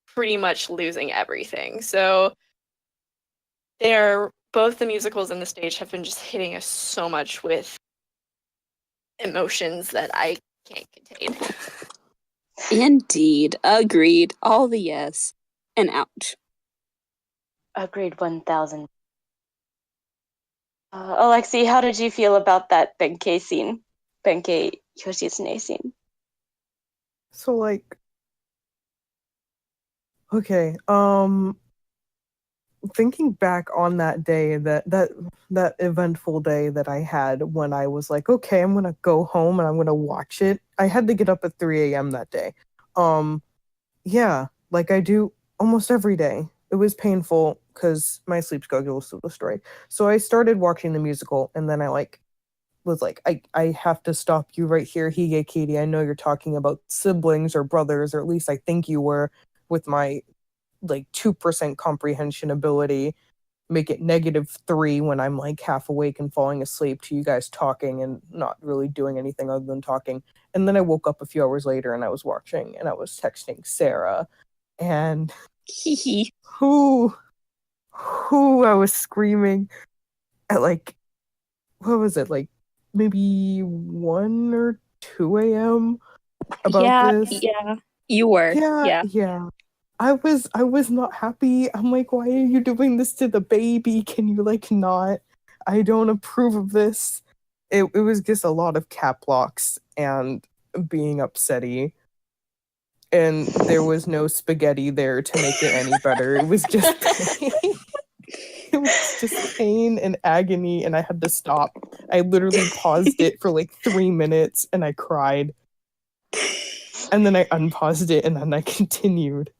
pretty much losing everything. So both the musicals and the stage have been just hitting us so much with emotions that I can't contain. Indeed. Agreed. All the yes. And ouch. Agreed 1000. Alexi, how did you feel about that Benkei Yoshitsune scene? So like, okay, thinking back on that day, that eventful day that I had when I was like, okay, I'm gonna go home and I'm gonna watch it. I had to get up at 3 a.m. that day. Yeah, like I do almost every day. It was painful because my sleep schedule was so destroyed. So I started watching the musical, and then I was like, I have to stop you right here, Higekiri. I know you're talking about siblings or brothers, or at least I think you were, with my like 2% comprehension ability. Make it -3 when I'm like half awake and falling asleep to you guys talking and not really doing anything other than talking. And then I woke up a few hours later and I was watching and I was texting Sarah, and who I was screaming at like, what was it, like maybe 1 or 2 a.m. about this. Yeah. You were. Yeah. I was not happy. I'm like, why are you doing this to the baby? Can you like not? I don't approve of this. It was just a lot of cap locks and being upsetty. And there was no spaghetti there to make it any better. It was just pain. It was just pain and agony, and I had to stop. I literally paused it for like 3 minutes and I cried. And then I unpaused it and then I continued.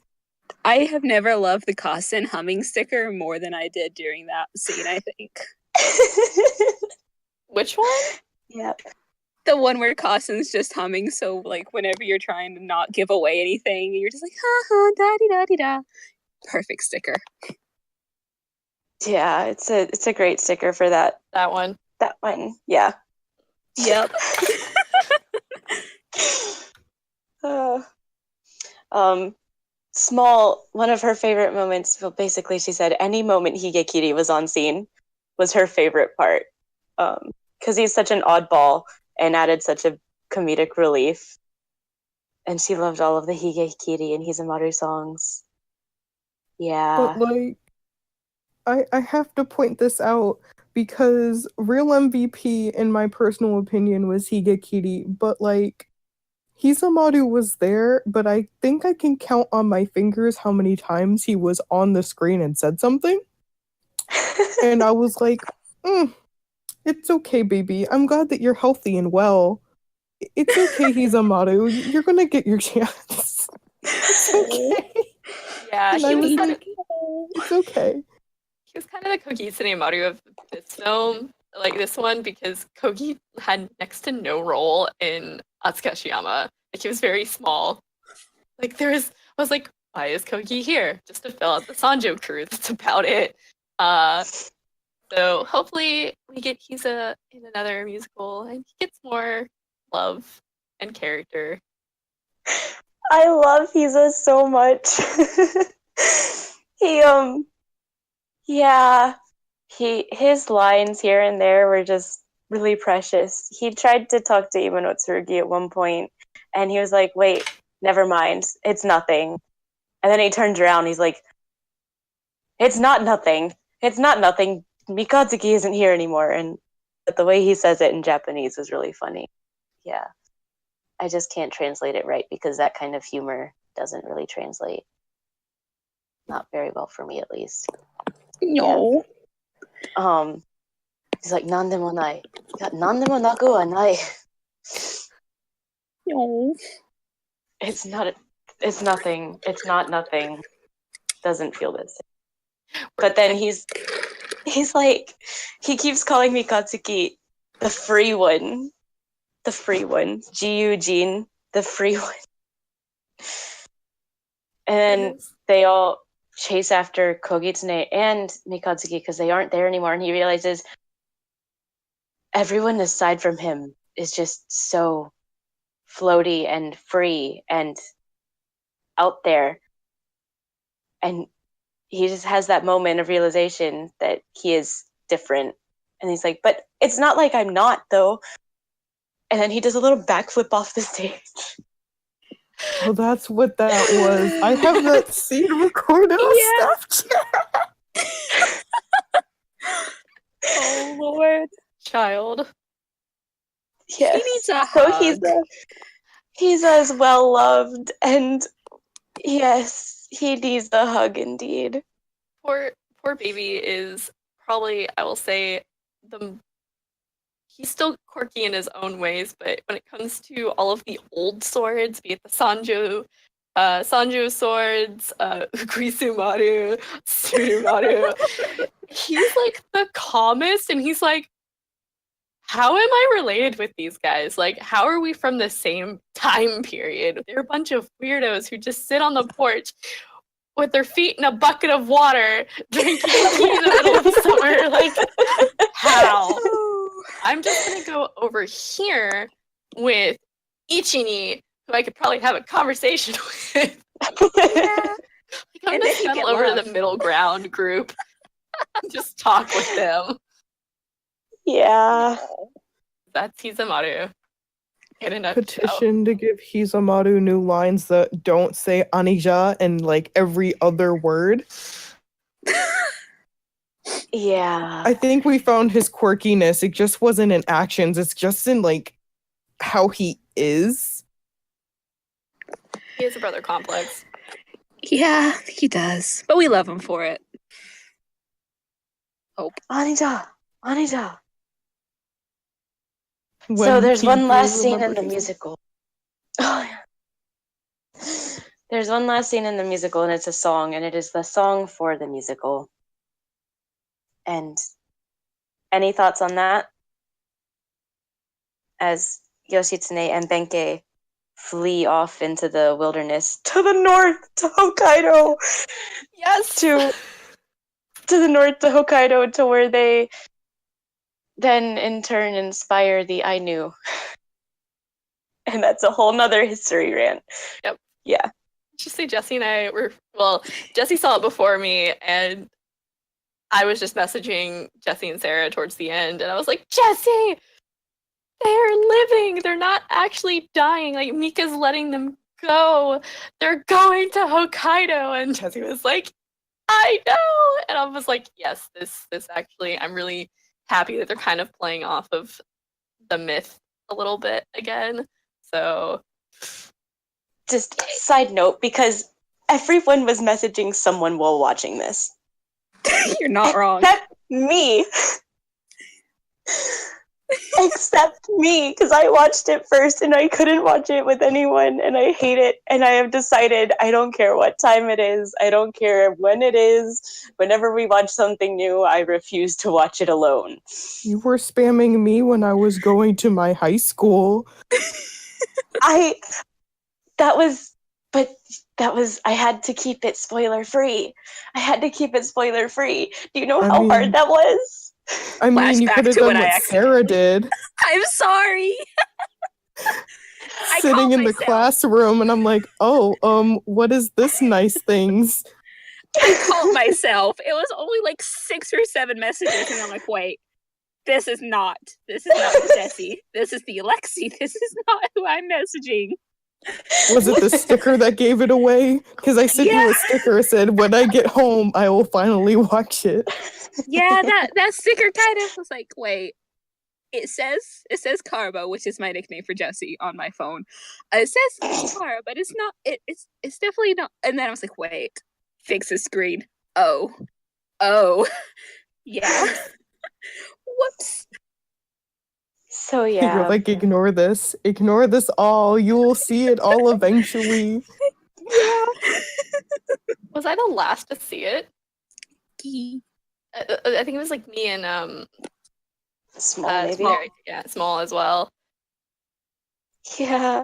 I have never loved the Kasen humming sticker more than I did during that scene, I think. Which one? Yep. The one where Kasen's just humming, so like whenever you're trying to not give away anything, you're just like, ha ha, da di da di da. Perfect sticker. Yeah, it's a great sticker for that. That one. That one, yeah. Yep. One of her favorite moments, well, basically she said any moment Higekiri was on scene was her favorite part. Because he's such an oddball and added such a comedic relief. And she loved all of the Higekiri and Hizamaru songs. Yeah. But like, I have to point this out because real MVP, in my personal opinion, was Higekiri, but like Hisamaru was there, but I think I can count on my fingers how many times he was on the screen and said something. And I was like, it's okay, baby. I'm glad that you're healthy and well. It's okay, Hisamaru. You're gonna get your chance. It's okay. Yeah, And I he was was kind like, of it's okay. he was kind of the Kogi Tsuwamono of this film, like this one, because Kogi had next to no role in Atsukashiyama. Like he was very small. Like I was like, why is Kogi here? Just to fill out the Sanjo crew. That's about it. So hopefully we get Hisa in another musical and he gets more love and character. I love Hisa so much. His lines here and there were just really precious. He tried to talk to Imano Tsurugi at one point, and he was like, wait, never mind, it's nothing. And then he turned around, he's like, it's not nothing. It's not nothing. Mikatsuki isn't here anymore. But the way he says it in Japanese was really funny. Yeah. I just can't translate it right because that kind of humor doesn't really translate. Not very well for me, at least. No. Yeah. He's like, nandemo nai. Nandemo naku wa nai. No. It's not. It's nothing. It's not nothing. Doesn't feel this. But then he's like, he keeps calling me Katsuki the free one. The free one. Jiyu Jin, the free one. And they all chase after Kogitsune and Mikatsuki because they aren't there anymore. And he realizes everyone aside from him is just so floaty and free and out there. And he just has that moment of realization that he is different. And he's like, but it's not like I'm not, though. And then he does a little backflip off the stage. Oh, that's what that was. I have that scene recorded on Snapchat. Oh, Lord. Child. Yes. He needs a So hug. he's as well loved, and yes, he needs the hug indeed. Poor baby is probably, I will say, he's still quirky in his own ways, but when it comes to all of the old swords, be it the Sanjo swords, Ukuisumaru, Tsurumaru, he's like the calmest, and he's like, how am I related with these guys? Like, how are we from the same time period? They're a bunch of weirdos who just sit on the porch with their feet in a bucket of water, drinking tea in the middle of summer. Like, how? I'm just gonna go over here with Ichini, who I could probably have a conversation with. Yeah. Like, I'm gonna settle over to the middle ground group. Just talk with them. Yeah. That's Hisamaru. In a nutshell. Petition to give Hisamaru new lines that don't say Anija and like every other word. Yeah. I think we found his quirkiness. It just wasn't in actions. It's just in like how he is. He has a brother complex. Yeah, he does. But we love him for it. Hope. Anija. So When there's he one last do scene in remember the his- musical. Oh, yeah. There's one last scene in the musical, and it's a song, and it is the song for the musical. And any thoughts on that? As Yoshitsune and Benkei flee off into the wilderness to the north, to Hokkaido. Yes! To the north to Hokkaido, to where they then in turn inspire the Ainu. And that's a whole nother history rant. Yep. Yeah. Just say Jesse and I were, well, Jesse saw it before me, and I was just messaging Jesse and Sarah towards the end, and I was like, Jesse! They're living! They're not actually dying. Like, Mika's letting them go. They're going to Hokkaido. And Jesse was like, I know, and I was like, yes, this actually, I'm really happy that they're kind of playing off of the myth a little bit again. So, Just side note, because everyone was messaging someone while watching this. You're not wrong. Except me. Except me, because I watched it first and I couldn't watch it with anyone, and I hate it. And I have decided I don't care what time it is, I don't care when it is. Whenever we watch something new, I refuse to watch it alone. You were spamming me when I was going to my high school. I had to keep it spoiler free. Do you know I how mean- hard that was? I mean, you Flashback could have to done when I what Sarah did, I'm sorry. I sitting caught in the myself. classroom, and I'm like, oh, what is this nice things? I caught myself. It was only like 6 or 7 messages, and I'm like, wait, this is not the Jessie. This is the Alexi. This is not who I'm messaging. Was it the sticker that gave it away? Because I sent you a sticker that said, when I get home, I will finally watch it. Yeah, that sticker kind of was like, wait. It says Carbo, which is my nickname for Jessie on my phone. It says Cara, but it's not. It's definitely not. And then I was like, wait, fix the screen. Oh, yeah. Whoops. So You're yeah. like, ignore this all. You will see it all eventually. Yeah. was I the last to see it? Gee. I think it was like me and Small, maybe. Small. Yeah, Small as well. Yeah.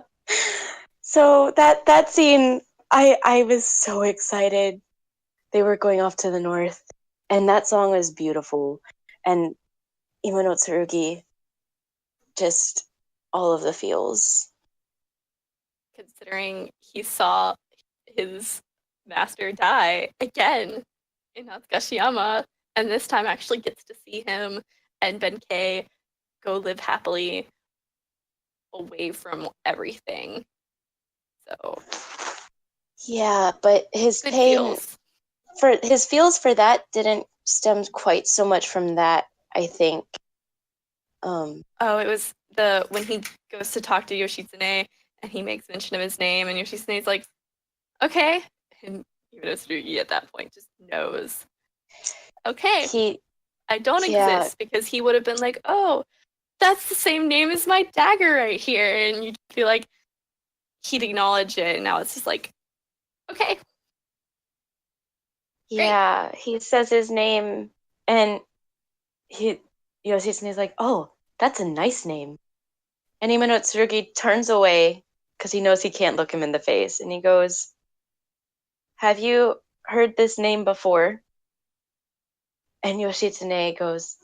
So that scene, I was so excited. They were going off to the north, and that song was beautiful. And Imano Tsurugi, just all of the feels. Considering he saw his master die again in Natsukashiyama, and this time actually gets to see him and Benkei go live happily away from everything. So Yeah, but his good pain feels. for that didn't stem quite so much from that, I think. Oh, it was when he goes to talk to Yoshitsune and he makes mention of his name, and Yoshitsune's like, okay. And even Tsurugi at that point just knows, okay, I don't exist, because he would have been like, oh, that's the same name as my dagger right here. And you'd feel like he'd acknowledge it, and now it's just like, okay. Yeah, he says his name, and Yoshitsune's like, oh, that's a nice name. And Imano Tsurugi turns away because he knows he can't look him in the face, and he goes, have you heard this name before? And Yoshitsune goes,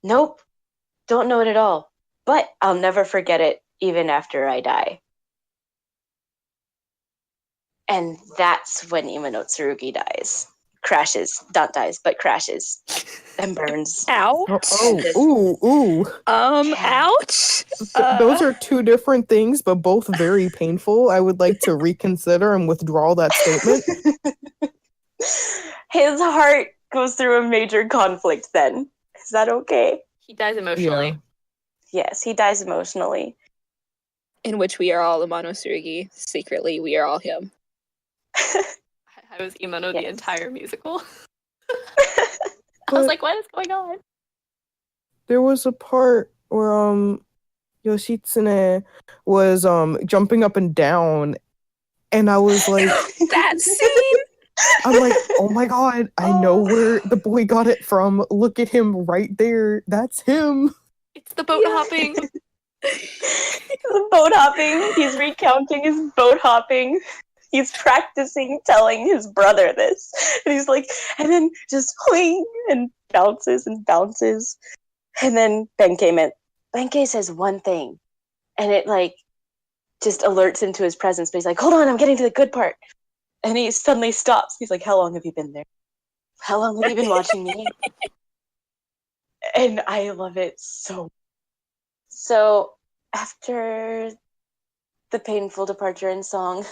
nope, don't know it at all, but I'll never forget it even after I die. And that's when Imano Tsurugi dies. Crashes. Not dies, but crashes. And burns. Ouch. Ooh. Ouch. Those are two different things, but both very painful. I would like to reconsider and withdraw that statement. His heart goes through a major conflict then. Is that okay? He dies emotionally. Yeah. Yes, he dies emotionally. In which we are all Imano Tsurugi. Secretly, we are all him. I was Imano the Yes. entire musical. I was like, what is going on? There was a part where Yoshitsune was jumping up and down, and I was like, That scene. I'm like, oh my god, I know where the boy got it from. Look at him right there. That's him. It's the boat hopping. The boat hopping. He's recounting his boat hopping. He's practicing telling his brother this. And he's like, and then just wing and bounces and bounces. And then Benkei says one thing. And it like just alerts him to his presence. But he's like, hold on, I'm getting to the good part. And he suddenly stops. He's like, how long have you been there? How long have you been watching me? And I love it so. So after the painful departure in song,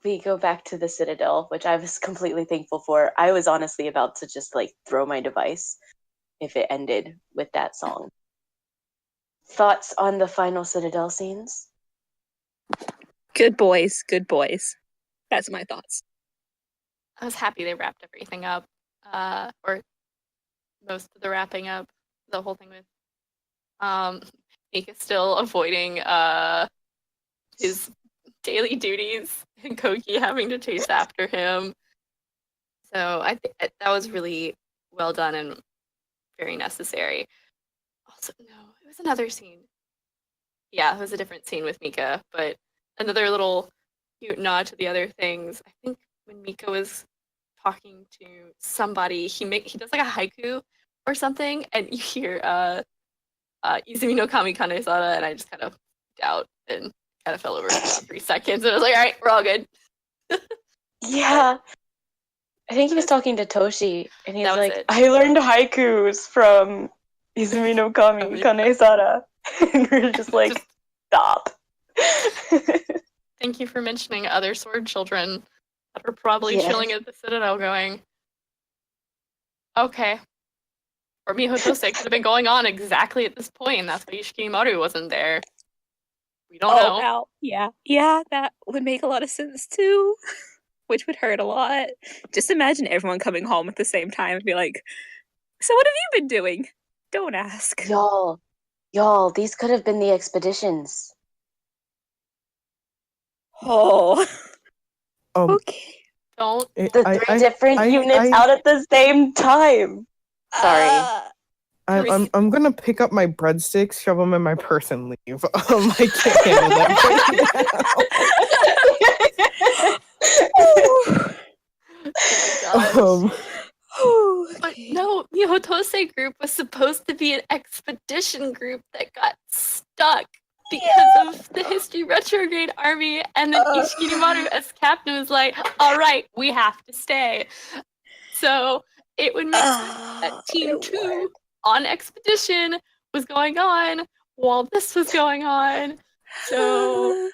we go back to the Citadel, which I was completely thankful for. I was honestly about to just like throw my device if it ended with that song. Thoughts on the final Citadel scenes? Good boys, good boys. That's my thoughts. I was happy they wrapped everything up, or most of the wrapping up, the whole thing with Mika still avoiding his daily duties and Koki having to chase after him. So I think that was really well done and very necessary. Also, no, it was another scene. Yeah, it was a different scene with Mika, but another little cute nod to the other things. I think when Mika was talking to somebody, he does like a haiku or something, and you hear Izumi no Kami Kanesada, and I just kind of out and kind of fell over for about 3 seconds, and I was like, all right, we're all good. Yeah. I think he was talking to Toshi, and he's That was like, it. I learned haikus from Izumi no Kami Kanesada. And we're just like, Just- stop. Thank you for mentioning other sword children that are probably Yes. chilling at the Citadel going, okay. Or Mihotose could have been going on exactly at this point, and that's why Ishikimaru wasn't there. We don't know. Wow. Yeah, that would make a lot of sense too. Which would hurt a lot. Just imagine everyone coming home at the same time and be like, so what have you been doing? Don't ask. Y'all, these could have been the expeditions. Oh. Um, Okay. Don't. The three different units out at the same time. Sorry. I'm gonna pick up my breadsticks, shove them in my purse, and leave. I can't handle that right now. But no, Mihotose group was supposed to be an expedition group that got stuck because of the History Retrograde Army, and then Ishikirimaru as captain was like, all right, we have to stay. So it would make sense that Team 2 on expedition was going on while this was going on. So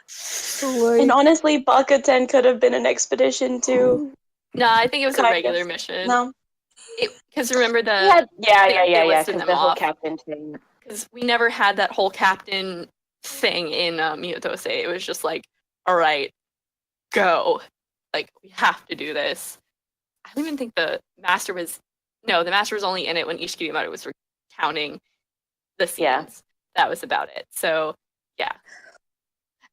And honestly, Bakuten could have been an expedition too. no, I think it was a Kind regular of. mission. No. Because remember the Yeah, they listed because them the whole off. captain thing. Because we never had that whole captain thing in Miyotose. It was just like, all right, go. Like, we have to do this. I don't even think the master was only in it when Ishikirimaru was recounting the scenes. Yeah. That was about it. So, yeah.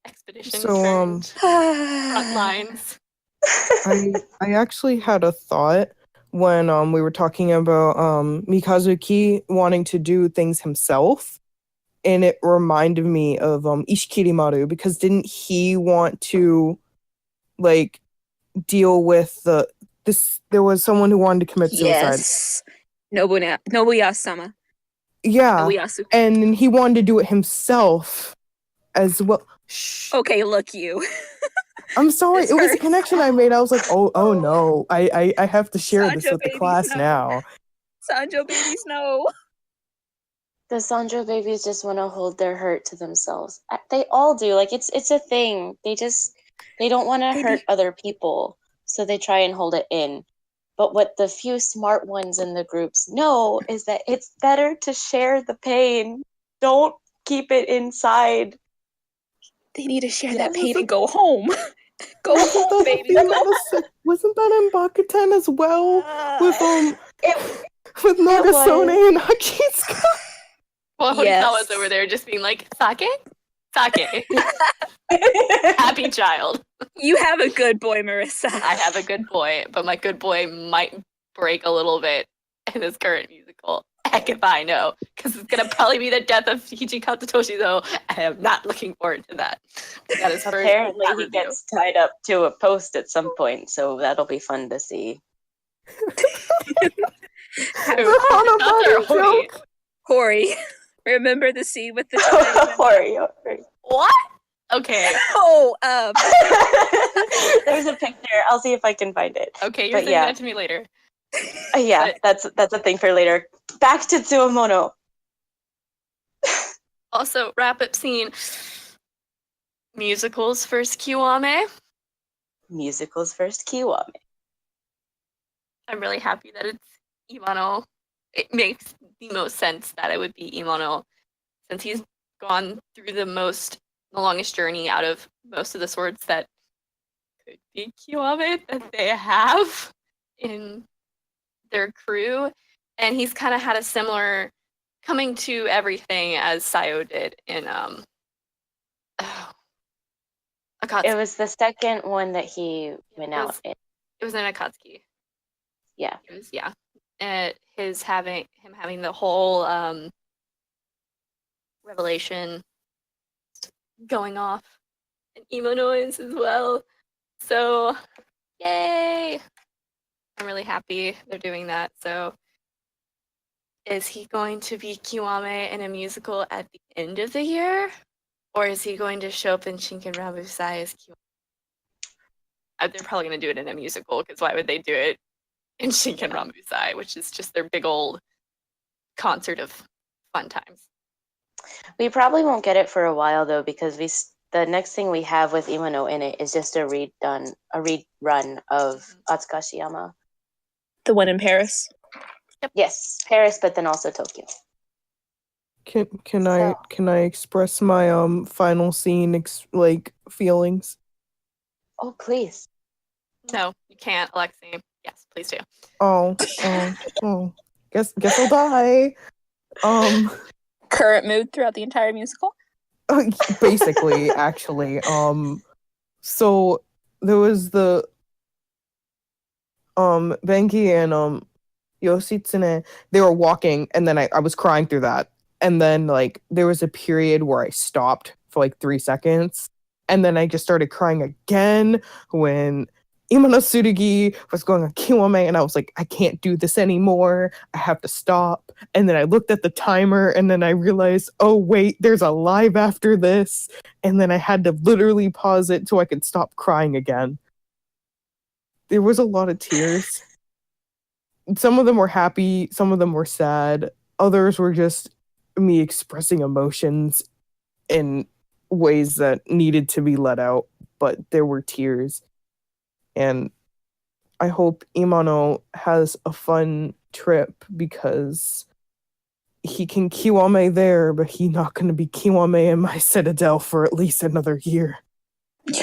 Expedition So, turned front lines. I actually had a thought when we were talking about Mikazuki wanting to do things himself, and it reminded me of Ishikirimaru, because didn't he want to like deal with there was someone who wanted to commit suicide. Yes. Nobuyasu-sama. Yeah. Nobuyasu. And then he wanted to do it himself as well. Shh. Okay, look you. I'm sorry. This It was a hurts. connection I made. I was like, oh no. I have to share this Sanjo with the babies, class no. now. Sanjo babies, no. The Sanjo babies just want to hold their hurt to themselves. They all do. Like it's a thing. They don't want to hurt other people, so they try and hold it in. But what the few smart ones in the groups know is that it's better to share the pain. Don't keep it inside. They need to share that pain and go home. Go Wasn't home, that baby. wasn't that in Bakuten as well? With with was. Nagasone and Hachiska? Well, Yes. Horisawa's over there just being like, sake? Sake. Happy child. You have a good boy, Marissa. I have a good boy, but my good boy might break a little bit in this current musical. Heck if I know, because it's gonna probably be the death of Hiji Katsutoshi, though. I am not looking forward to that. That is Apparently he gets tied up to a post at some point, so that'll be fun to see. Hori. Remember the scene with the Hori. What? Okay. There's a picture. I'll see if I can find it. Okay, you're saying that to me later. Yeah, that's a thing for later. Back to Tsuwamono. Also, wrap-up scene. Musicals first Kiwame. musical's first Kiwame. I'm really happy that it's Imano. It makes the most sense that it would be Imano, since he's gone through the longest journey out of most of the swords that could be Kiwame that they have in their crew. And he's kind of had a similar coming to everything as Sayo did in Akatsuki. It was the second one that he went out in. It was in Akatsuki. Yeah. It was, yeah. Him having the whole revelation going off and emo noise as well. So yay! I'm really happy they're doing that. So is he going to be Kiwame in a musical at the end of the year? Or is he going to show up in Shinken Ranbu Sai as Kiwame? They're probably going to do it in a musical, because why would they do it in Shinken Ranbu Sai, which is just their big old concert of fun times. We probably won't get it for a while though, because the next thing we have with Imano in it is just a rerun of Atsukashiyama. The one in Paris. Yes, Paris, but then also Tokyo. Can I express my final scene feelings? Oh please. No, you can't, Alexi. Yes, please do. Oh. Guess I'll die. Current mood throughout the entire musical. Basically, actually. So there was the Benki and Yoshitsune, they were walking, and then I was crying through that. And then there was a period where I stopped for 3 seconds, and then I just started crying again when Imano Tsurugi was going on Kiwame, and I was like, I can't do this anymore. I have to stop. And then I looked at the timer, and then I realized, oh wait, there's a live after this. And then I had to literally pause it so I could stop crying again. There was a lot of tears. Some of them were happy, some of them were sad. Others were just me expressing emotions in ways that needed to be let out, but there were tears. And I hope Imano has a fun trip, because he can Kiwame there, but he's not going to be Kiwame in my citadel for at least another year.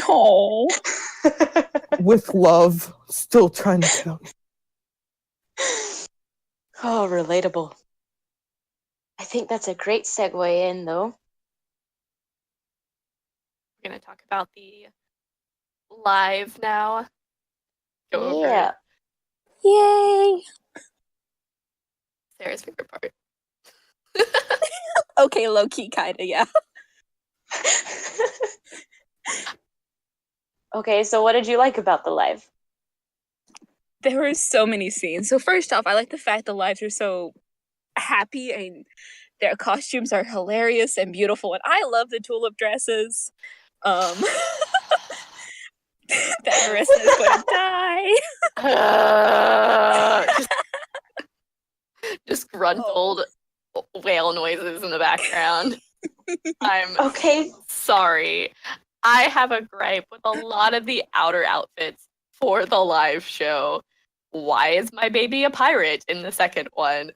Oh. With love, still trying to tell you. Oh, relatable. I think that's a great segue in, though. We're going to talk about the live now. Go over Yeah. Yay! Sarah's favorite part. Okay, low key, kinda, yeah. Okay, so what did you like about the live? There were so many scenes. So first off, I like the fact the lives are so happy and their costumes are hilarious and beautiful, and I love the tulip dresses. That Marissa is going to die. Just gruntled whale noises in the background. I'm Okay. sorry. I have a gripe with a lot of the outer outfits for the live show. Why is my baby a pirate in the second one?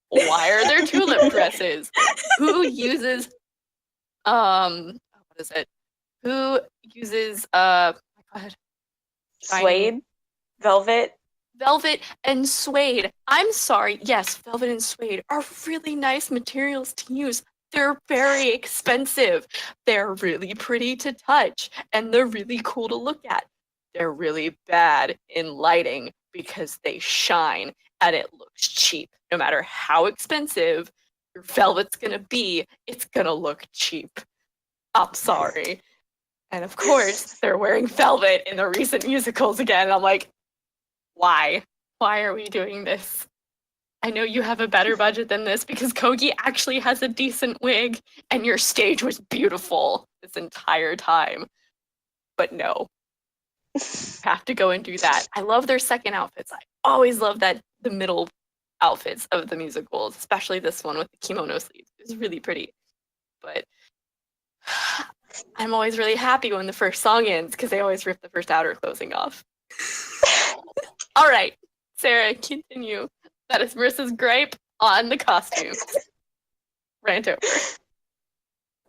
Why are there tulip dresses? Who uses what is it? Who uses oh my god. Suede? Velvet? Velvet and suede. I'm sorry. Yes, velvet and suede are really nice materials to use. They're very expensive. They're really pretty to touch, and they're really cool to look at. They're really bad in lighting because they shine and it looks cheap. No matter how expensive your velvet's gonna be, it's gonna look cheap. I'm sorry. And of course, they're wearing velvet in the recent musicals again. I'm like, why? Why are we doing this? I know you have a better budget than this, because Kogi actually has a decent wig and your stage was beautiful this entire time. But no. You have to go and do that. I love their second outfits. I always love that the middle outfits of the musicals, especially this one with the kimono sleeves. It's really pretty. But I'm always really happy when the first song ends because they always rip the first outer closing off. All right, Sarah, continue. That is Marissa's gripe on the costumes. Rant over.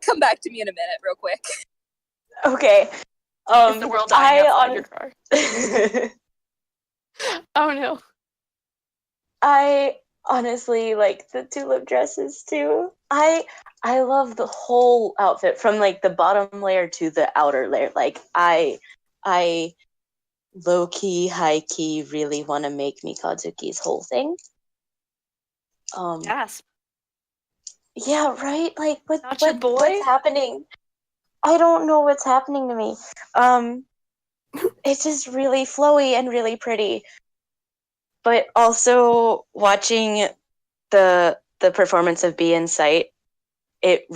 Come back to me in a minute, real quick. Okay. Is the world dying outside your car? Oh no. I honestly like the tulip dresses too. I love the whole outfit from like the bottom layer to the outer layer. Like I low key, high key really want to make Mikazuki's whole thing. Gasp. Yeah, right? Like Not your boy? what's happening? I don't know what's happening to me. It's just really flowy and really pretty. But also watching the performance of Be in Sight, it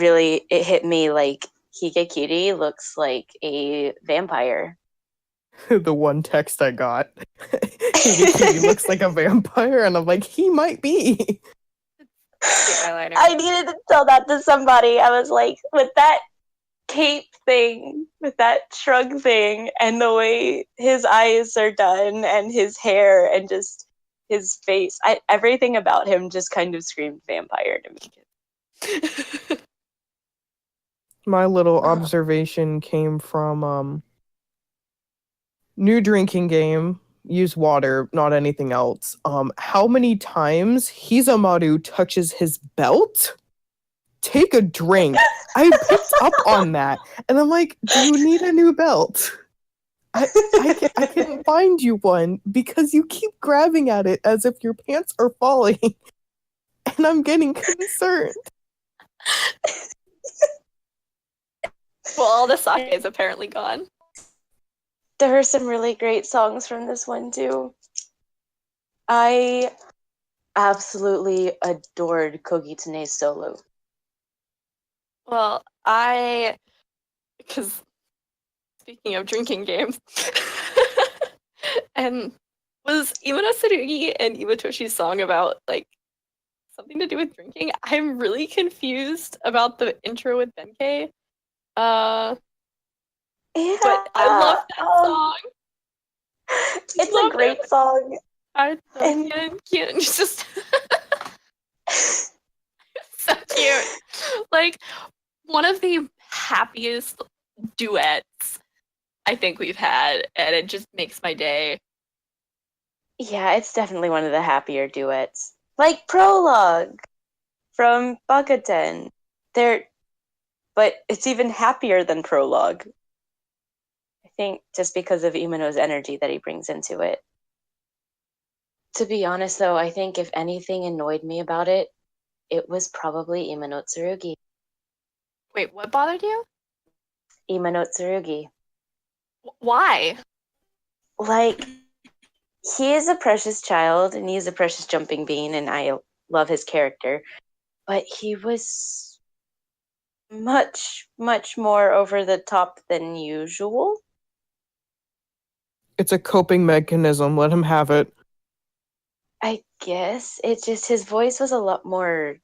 hit me like Higekiri looks like a vampire. The one text I got, he looks like a vampire, and I'm like, he might be. Eyeliner. I needed to tell that to somebody. I was like, with that cape thing, with that shrug thing, and the way his eyes are done, and his hair, and just his face, everything about him just kind of screamed vampire to me. My little observation came from new drinking game. Use water, not anything else. How many times Hizamaru touches his belt? Take a drink. I picked up on that, and I'm like, do you need a new belt? I can't find you one because you keep grabbing at it as if your pants are falling, and I'm getting concerned. Well, all the sake is apparently gone. There are some really great songs from this one too. I absolutely adored Kogitsune's solo. Well, because speaking of drinking games, and was Imano Tsurugi and Iwatoshi's song about like something to do with drinking? I'm really confused about the intro with Benkei. Yeah, But I love that song. It's a great song. I can't. It's just so cute. Like one of the happiest duets I think we've had, and it just makes my day. Yeah, it's definitely one of the happier duets. Like Prologue from Bakuten. But it's even happier than Prologue. I think just because of Imano's energy that he brings into it. To be honest though, I think if anything annoyed me about it, it was probably Imano Tsurugi. Wait, what bothered you? Imano Tsurugi. Why? Like, he is a precious child and he's a precious jumping bean and I love his character. But he was much, much more over the top than usual. It's a coping mechanism. Let him have it. I guess. It's just his voice was a lot more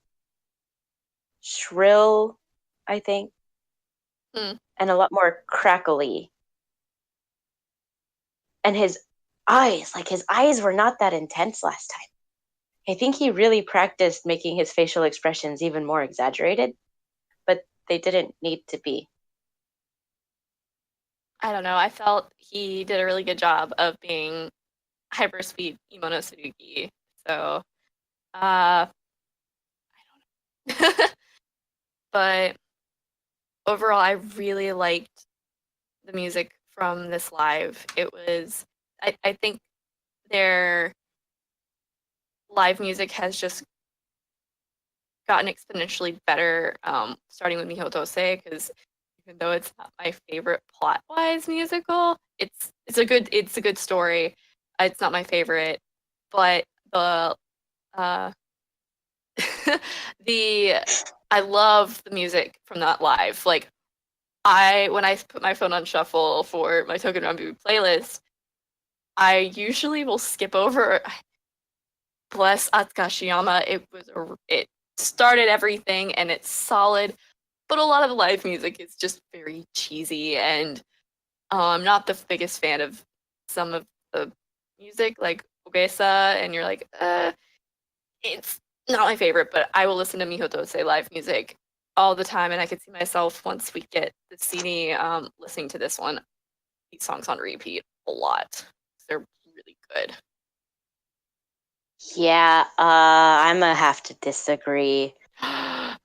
shrill, I think. And a lot more crackly. And his eyes were not that intense last time. I think he really practiced making his facial expressions even more exaggerated, but they didn't need to be. I don't know. I felt he did a really good job of being hyper sweet Imano Tsurugi. So, I don't know. But overall, I really liked the music from this live. It was, I think their live music has just gotten exponentially better, starting with Mihotose, because even though it's not my favorite plot-wise musical, it's a good story. It's not my favorite, but the I love the music from that live. Like when I put my phone on shuffle for my Touken Ranbu playlist, I usually will skip over Bless Atsuka Shiyama. It started everything and it's solid, but a lot of the live music is just very cheesy, and I'm not the biggest fan of some of the music, like Ogesa, and you're like, it's not my favorite, but I will listen to Mihotose live music all the time, and I could see myself once we get the CD listening to this one, these songs on repeat a lot. They're really good. Yeah, I'm gonna have to disagree.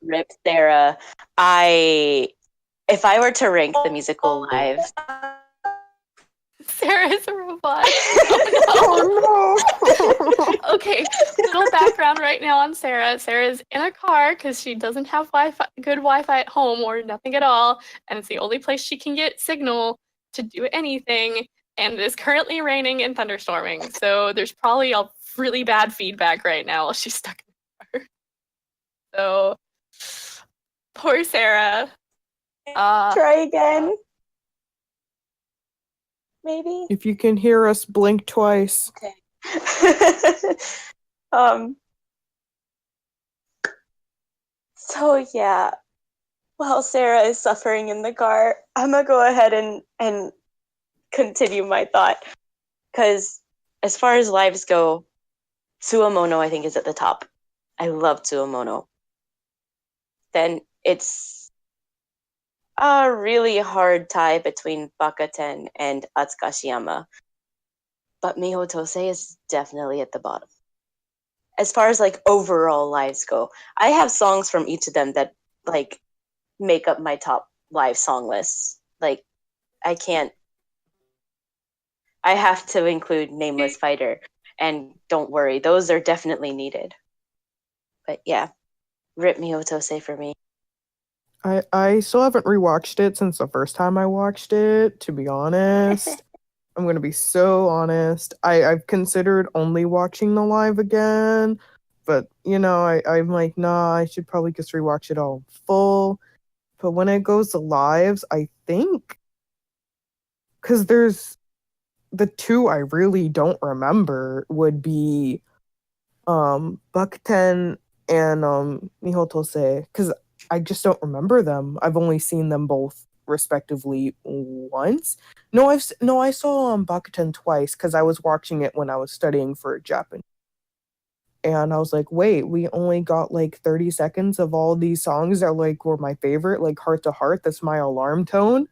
Rip Sarah. If I were to rank the musical live, Sarah is a robot. Oh no! Okay, little background right now on Sarah. Sarah's in a car because she doesn't have good Wi-Fi at home or nothing at all, and it's the only place she can get signal to do anything. And it is currently raining and thunderstorming, so there's probably a really bad feedback right now while she's stuck in the car. So, poor Sarah. try again. Maybe. If you can hear us, blink twice. Okay. So yeah, while Sarah is suffering in the car, I'm gonna go ahead and continue my thought. Because as far as lives go, Tsuwamono I think is at the top. I love Tsuwamono. Then it's a really hard tie between Bakaten and Atsukashiyama. But Mihotose is definitely at the bottom. As far as like overall lives go, I have songs from each of them that like make up my top live song lists. Like I have to include Nameless Fighter and Don't Worry. Those are definitely needed. But yeah, Rip Mihotose for me. I still haven't rewatched it since the first time I watched it, to be honest. I'm gonna be so honest. I've considered only watching the live again, but I'm like, nah, I should probably just rewatch it all full. But when it goes to lives, I think because there's the two I really don't remember would be Bakuten and Mihotose, because I just don't remember them. I've only seen them both respectively once. No, I saw Bakuten twice because I was watching it when I was studying for Japanese. And I was like, wait, we only got like 30 seconds of all these songs that like were my favorite, like Heart to Heart, that's my alarm tone.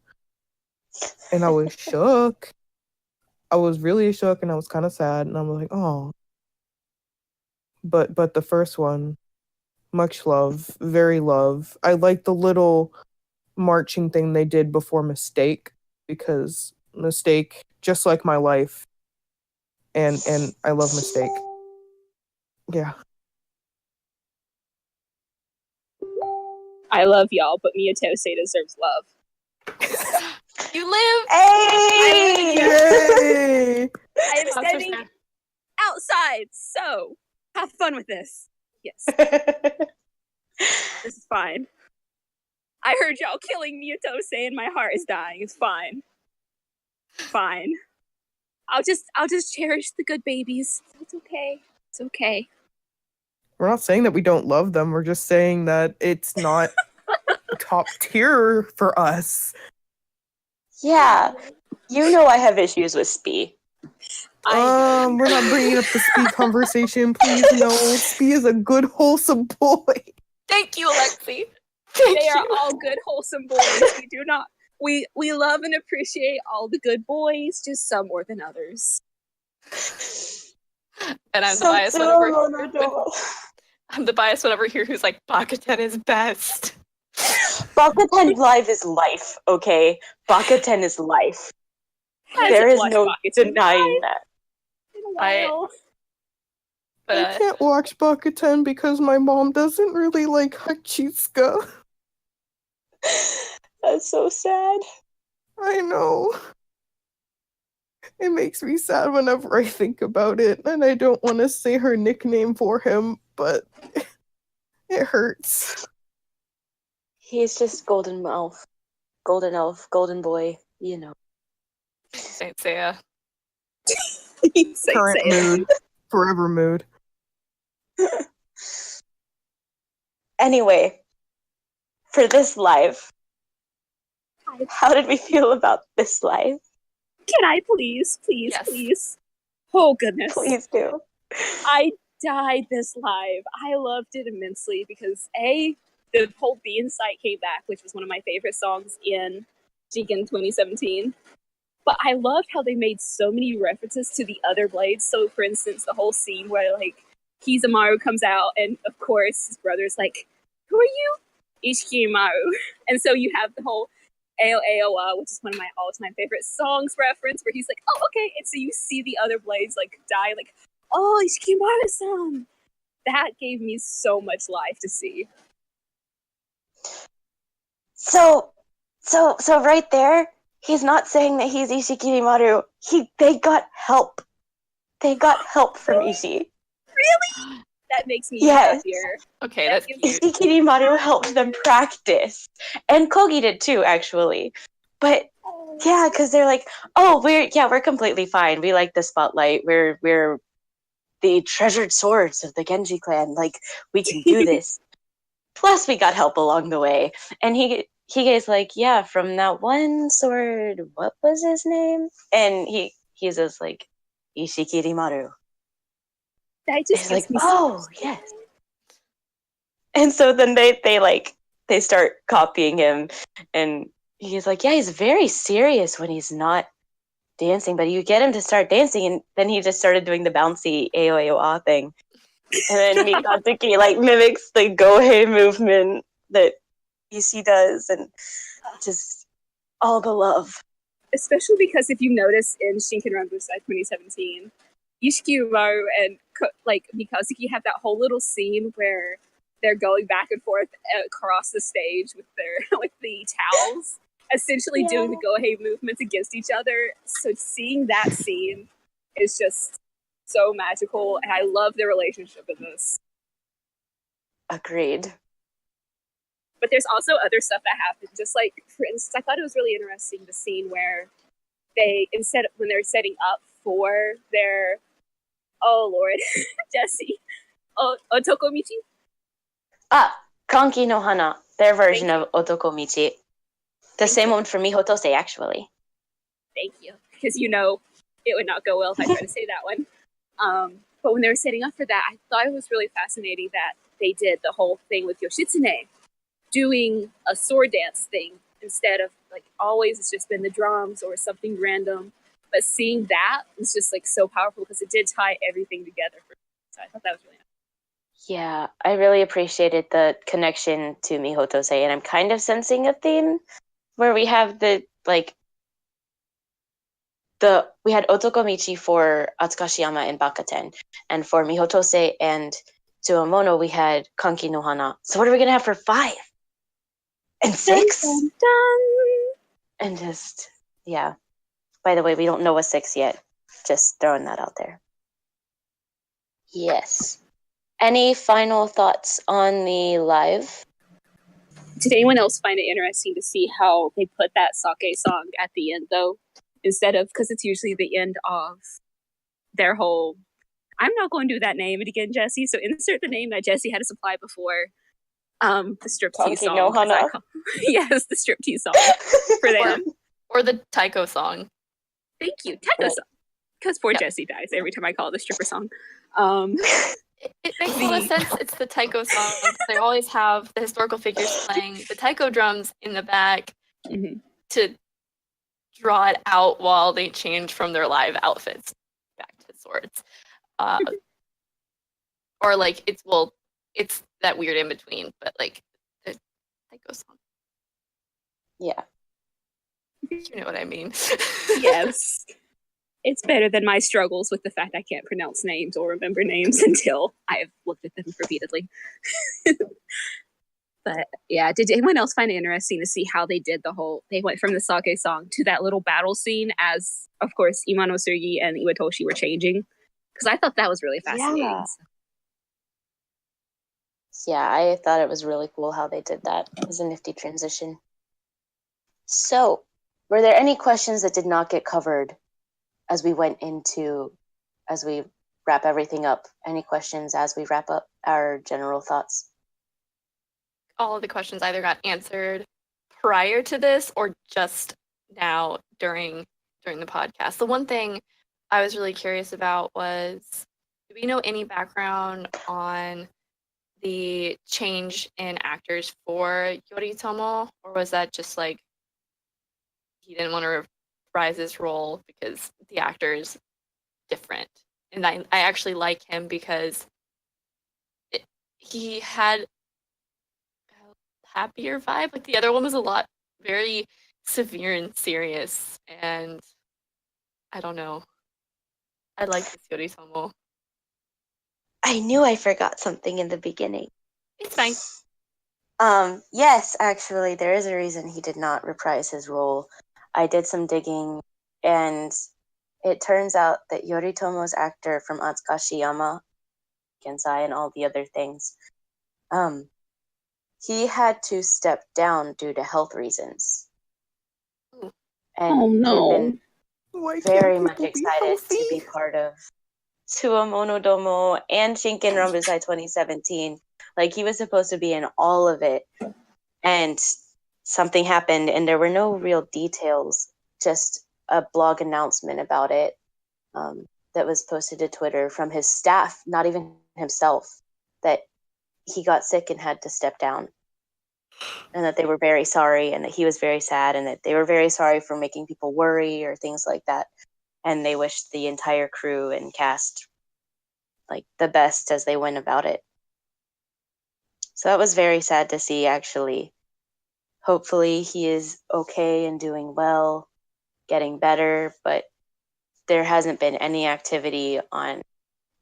And I was shook. I was really shook and I was kind of sad and I'm like, oh. But the first one, much love, very love. I like the little marching thing they did before Mistake, because Mistake, just like my life, and I love Mistake. Yeah. I love y'all, but Miyotose deserves love. You live. Hey! Yay! I am Sponsor standing Sarah. outside, so have fun with this. Yes, this is fine. I heard y'all killing Miyotose and my heart is dying. It's fine. Fine. I'll just cherish the good babies. It's okay. It's okay. We're not saying that we don't love them. We're just saying that it's not top tier for us. Yeah, I have issues with Spee. We're not bringing up the Spee conversation, please. No, Spee is a good, wholesome boy. Thank you, Alexi. Thank They are you. all good, wholesome boys. We do not. We love and appreciate all the good boys, just some more than others. And I'm the biased one over here. I'm the biased one over here who's like, Bakuten is best. Bakuten live is life, okay? Bakuten is life. There is no denying that. But I can't watch Bakuten because my mom doesn't really like Hachitsuka. That's so sad. I know. It makes me sad whenever I think about it, and I don't want to say her nickname for him, but it hurts. He's just golden elf, golden boy, Saint Seiya. Current mood, forever mood. Anyway, for this live. I- How did we feel about this live? Can I please? Yes. Oh, goodness. Please do. I died this live. I loved it immensely because the whole Bean site came back, which was one of my favorite songs in Jinken 2017. But I loved how they made so many references to the other blades. So, for instance, the whole scene where like Kizaru comes out, and of course his brother's like, "Who are you?" Ishikimaru. And so you have the whole Aoa, which is one of my all-time favorite songs reference, where he's like, "Oh, okay." And so you see the other blades like die, like, "Oh, Ishikimaru-san." That gave me so much life to see. So right there, he's not saying that he's Ishikirimaru. They got help. They got help from Ishii. That makes me Yes. happier. Okay, that's gives cute. Ishikirimaru helped them practice. And Kogi did too, actually. But yeah, because they're like, oh, we're completely fine. We like the spotlight. We're the treasured swords of the Genji clan. Like, we can do this. Plus, we got help along the way. And he's like, yeah, from that one sword, what was his name? And he's just like, Ishikirimaru. That just He's like, gives me oh, yes. And so then they start copying him, and he's like, yeah, he's very serious when he's not dancing, but you get him to start dancing, and then he just started doing the bouncy AOA thing. And then Mikatsuki like mimics the Gohei movement that Ishii does, and just all the love. Especially because if you notice in Shinken Ranbu 2017, Ishikimaru and like Mikazuki have that whole little scene where they're going back and forth across the stage with their with the towels, essentially doing the Gohei movements against each other. So seeing that scene is just so magical, and I love their relationship in this. Agreed. But there's also other stuff that happened. Just like, for instance, I thought it was really interesting the scene where they, when they're setting up for their, oh Lord, Jesse, Otokomichi? Kanki no Hana, their version of Otokomichi. The same one for Mihotose, actually. Thank you. Because you know it would not go well if I try to say that one. But when they were setting up for that, I thought it was really fascinating that they did the whole thing with Yoshitsune doing a sword dance thing instead of like always it's just been the drums or something random. But seeing that was just like so powerful because it did tie everything together. So I thought that was really nice. Yeah, I really appreciated the connection to Mihotose, and I'm kind of sensing a theme where we have we had Otokomichi for Atsukashiyama and Bakaten, and for Mihotose and Tsuwamono we had Kanki no Hana. So what are we gonna have for 5? And 6? Dun, dun, dun. And just, yeah. By the way, we don't know a 6 yet. Just throwing that out there. Yes. Any final thoughts on the live? Did anyone else find it interesting to see how they put that sake song at the end, though? Instead of, because it's usually the end of their whole, I'm not going to do that name again, Jesse, so insert the name that Jesse had to supply before the striptease song. No Hana. Yes, the striptease song for them. Or the taiko song. Thank you, taiko song. Because poor Jesse dies every time I call it the stripper song. It makes a lot of sense. It's the taiko song. They always have the historical figures playing the taiko drums in the back to draw it out while they change from their live outfits back to swords. Or like it's that weird in between, but like the taiko song. Yeah. You know what I mean. Yes. It's better than my struggles with the fact I can't pronounce names or remember names until I've looked at them repeatedly. But yeah, did anyone else find it interesting to see how they did they went from the sake song to that little battle scene as, of course, Imano Sugi and Iwatoshi were changing? Because I thought that was really fascinating. Yeah, I thought it was really cool how they did that. It was a nifty transition. So, were there any questions that did not get covered as we wrap everything up? Any questions as we wrap up our general thoughts? all of the questions either got answered prior to this or just now during the podcast. The one thing I was really curious about was, do we know any background on the change in actors for Yoritomo, or was that just like he didn't want to reprise his role because the actor is different? And I actually like him because he had a happier vibe. Like the other one was a lot very severe and serious, and I don't know. I like this Yoritomo. I knew I forgot something in the beginning. It's fine. Yes, actually, there is a reason he did not reprise his role. I did some digging, and it turns out that Yoritomo's actor from Atsukashiyama, Gensai, and all the other things, he had to step down due to health reasons. Ooh. And Oh, he had no. been Why can't very much people be excited to be healthy? part of Tsuwamono Domo and Touken Ranbu Musical 2017. Like, he was supposed to be in all of it. And something happened, and there were no real details, just a blog announcement about it that was posted to Twitter from his staff, not even himself, that he got sick and had to step down. And that they were very sorry, and that he was very sad, and that they were very sorry for making people worry or things like that. And they wished the entire crew and cast like the best as they went about it. So that was very sad to see, actually. Hopefully he is okay and doing well, getting better, but there hasn't been any activity on,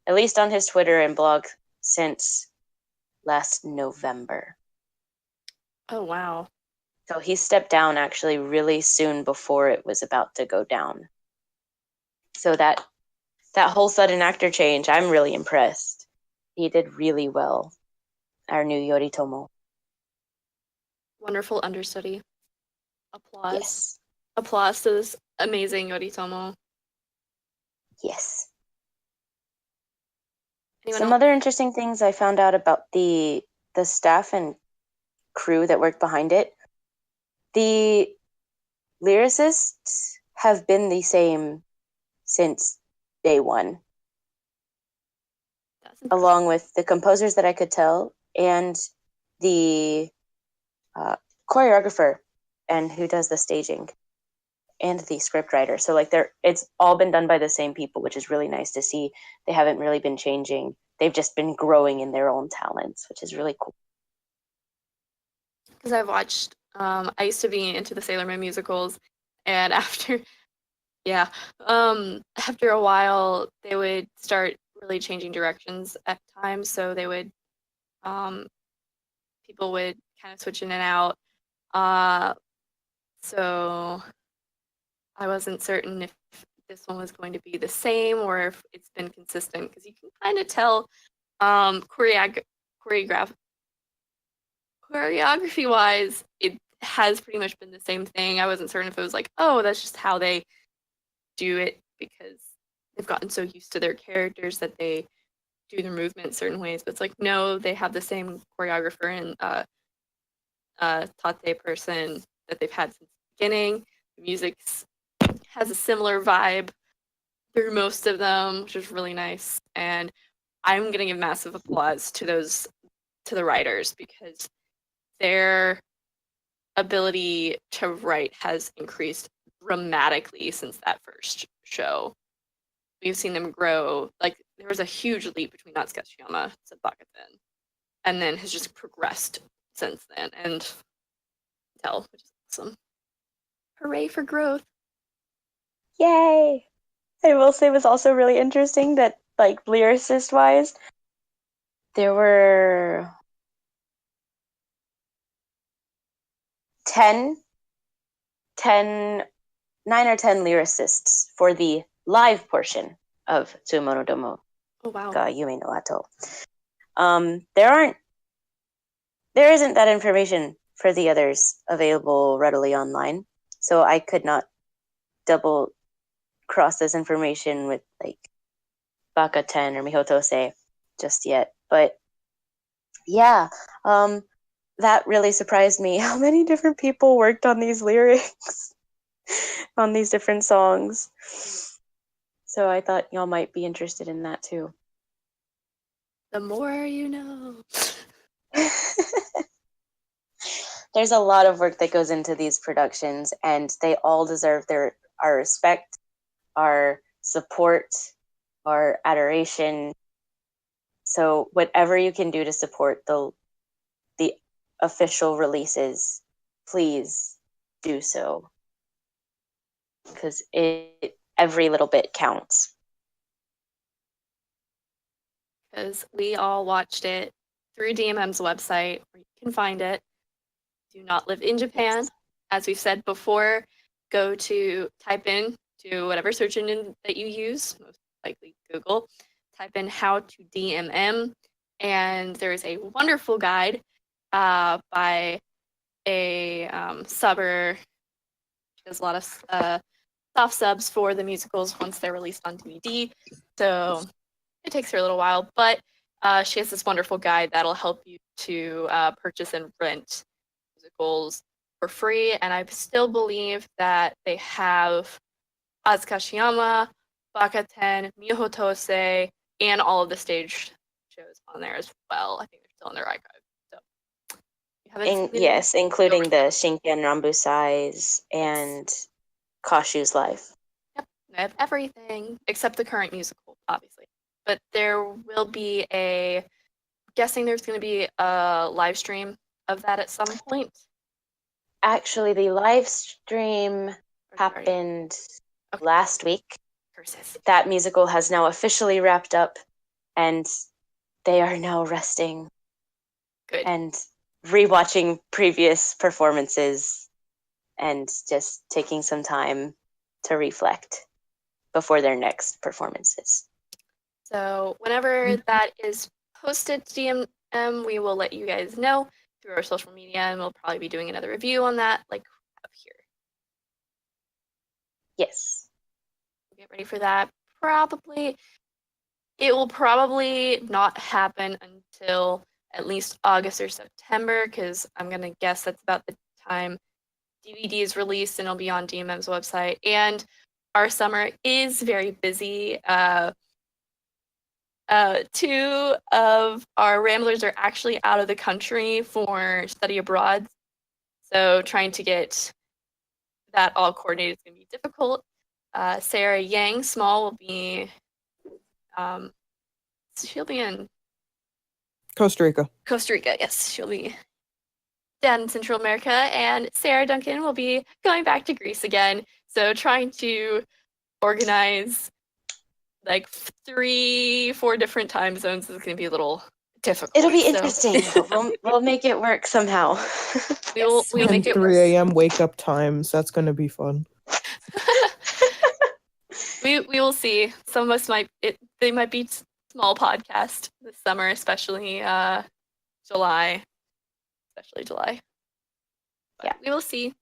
at least on his Twitter and blog, since last November. Oh wow. So he stepped down actually really soon before it was about to go down. So that whole sudden actor change, I'm really impressed. He did really well, our new Yoritomo. Wonderful understudy. Applause. Yes. Applause to this amazing Yoritomo. Yes. Anyone Some else? other interesting things I found out about the staff and crew that worked behind it. The lyricists have been the same since day one, That's interesting. along with the composers that I could tell and the choreographer and who does the staging and the script writer. So like it's all been done by the same people, which is really nice to see. They haven't really been changing. They've just been growing in their own talents, which is really cool. Because I've watched, I used to be into the Sailor Moon musicals, and after a while, they would start really changing directions at times. So they would, people would kind of switch in and out. So I wasn't certain if this one was going to be the same or if it's been consistent, because you can kind of tell choreography wise, it has pretty much been the same thing. I wasn't certain if it was like, oh, that's just how they do it because they've gotten so used to their characters that they do their movements certain ways. But it's like, no, they have the same choreographer and tate person that they've had since the beginning. The music has a similar vibe through most of them, which is really nice. And I'm going to give massive applause to the writers, because their ability to write has increased dramatically since that first show. We've seen them grow. Like, there was a huge leap between Natsukashiyama to Bakuten, and then has just progressed since then. And which is awesome. Hooray for growth. Yay! I will say it was also really interesting that, like, lyricist-wise, there were 9 or 10 lyricists for the live portion of Tsuwamono Domo Oh wow. ga Yume no Ato. There isn't that information for the others available readily online, so I could not double cross this information with like Baka 10 or Mihotose just yet. But yeah, that really surprised me. How many different people worked on these lyrics, on these different songs. So I thought y'all might be interested in that too. The more you know. There's a lot of work that goes into these productions, and they all deserve our respect, our support, our adoration. So whatever you can do to support the official releases, please do so, because every little bit counts. Because we all watched it through DMM's website, where you can find it. Do not live in Japan. As we've said before, go to type in to whatever search engine that you use, most likely Google, type in how to DMM, and there's a wonderful guide by a subber. She does a lot of soft subs for the musicals once they're released on DVD. So it takes her a little while, but she has this wonderful guide that'll help you to purchase and rent musicals for free. And I still believe that they have Azukashiyama, Bakaten, Mihotose, and all of the stage shows on there as well. I think they're still in their archive. So you haven't seen them, Yes, including over the there. Shinken Ranbu Sais and Kashu's Life. Yep, I have everything except the current musical, obviously. But there will be guessing there's going to be a live stream of that at some point. Actually, the live stream Or already- happened Okay. last week. Curses. That musical has now officially wrapped up, and they are now resting Good. and rewatching previous performances and just taking some time to reflect before their next performances. So whenever that is posted to DMM, we will let you guys know through our social media, and we'll probably be doing another review on that, like up here. Yes. Get ready for that. It will probably not happen until at least August or September, because I'm gonna guess that's about the time DVD is released and it'll be on DMM's website. And our summer is very busy. Two of our ramblers are actually out of the country for study abroad, so trying to get that all coordinated is going to be difficult. Sarah Yang Small will be, she'll be in Costa Rica. Costa Rica. Yes, she'll be down in Central America, and Sarah Duncan will be going back to Greece again. So trying to organize like 3-4 different time zones is going to be a little difficult. It'll be so interesting, but we'll make it work somehow. we'll And make it 3 work. a.m. wake up times. That's going to be fun. we will see. Some of us they might be small podcast this summer, especially July. But Yeah. we will see.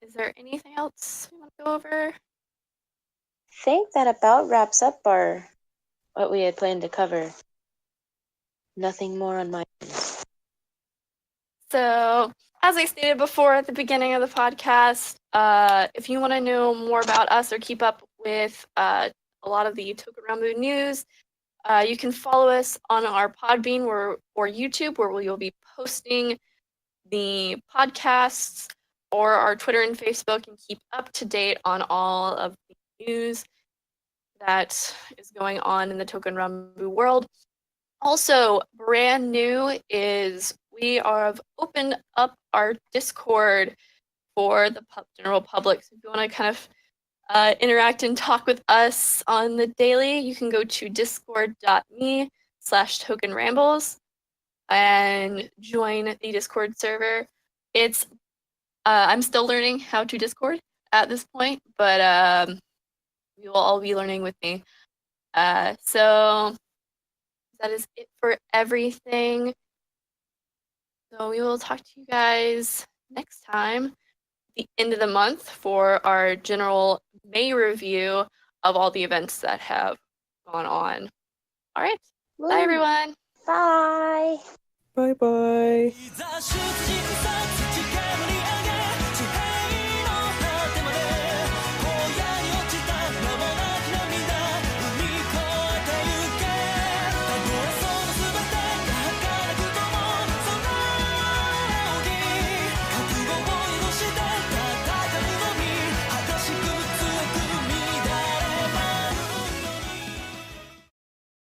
Is there anything else we want to go over? I think that about wraps up what we had planned to cover. Nothing more on my end. So, as I stated before at the beginning of the podcast, if you want to know more about us or keep up with a lot of the Touken Ranbu news, you can follow us on our Podbean or YouTube, where we will be posting the podcasts, or our Twitter and Facebook, and keep up to date on all of the news that is going on in the Touken Ranbu world. Also, brand new is we have opened up our Discord for the general public. So if you want to kind of interact and talk with us on the daily, you can go to discord.me/tokenrambles and join the Discord server. It's I'm still learning how to Discord at this point, but we will all be learning with me. So that is it for everything. So we will talk to you guys next time, the end of the month, for our general May review of all the events that have gone on. All right. Bye, everyone. Bye. Bye bye.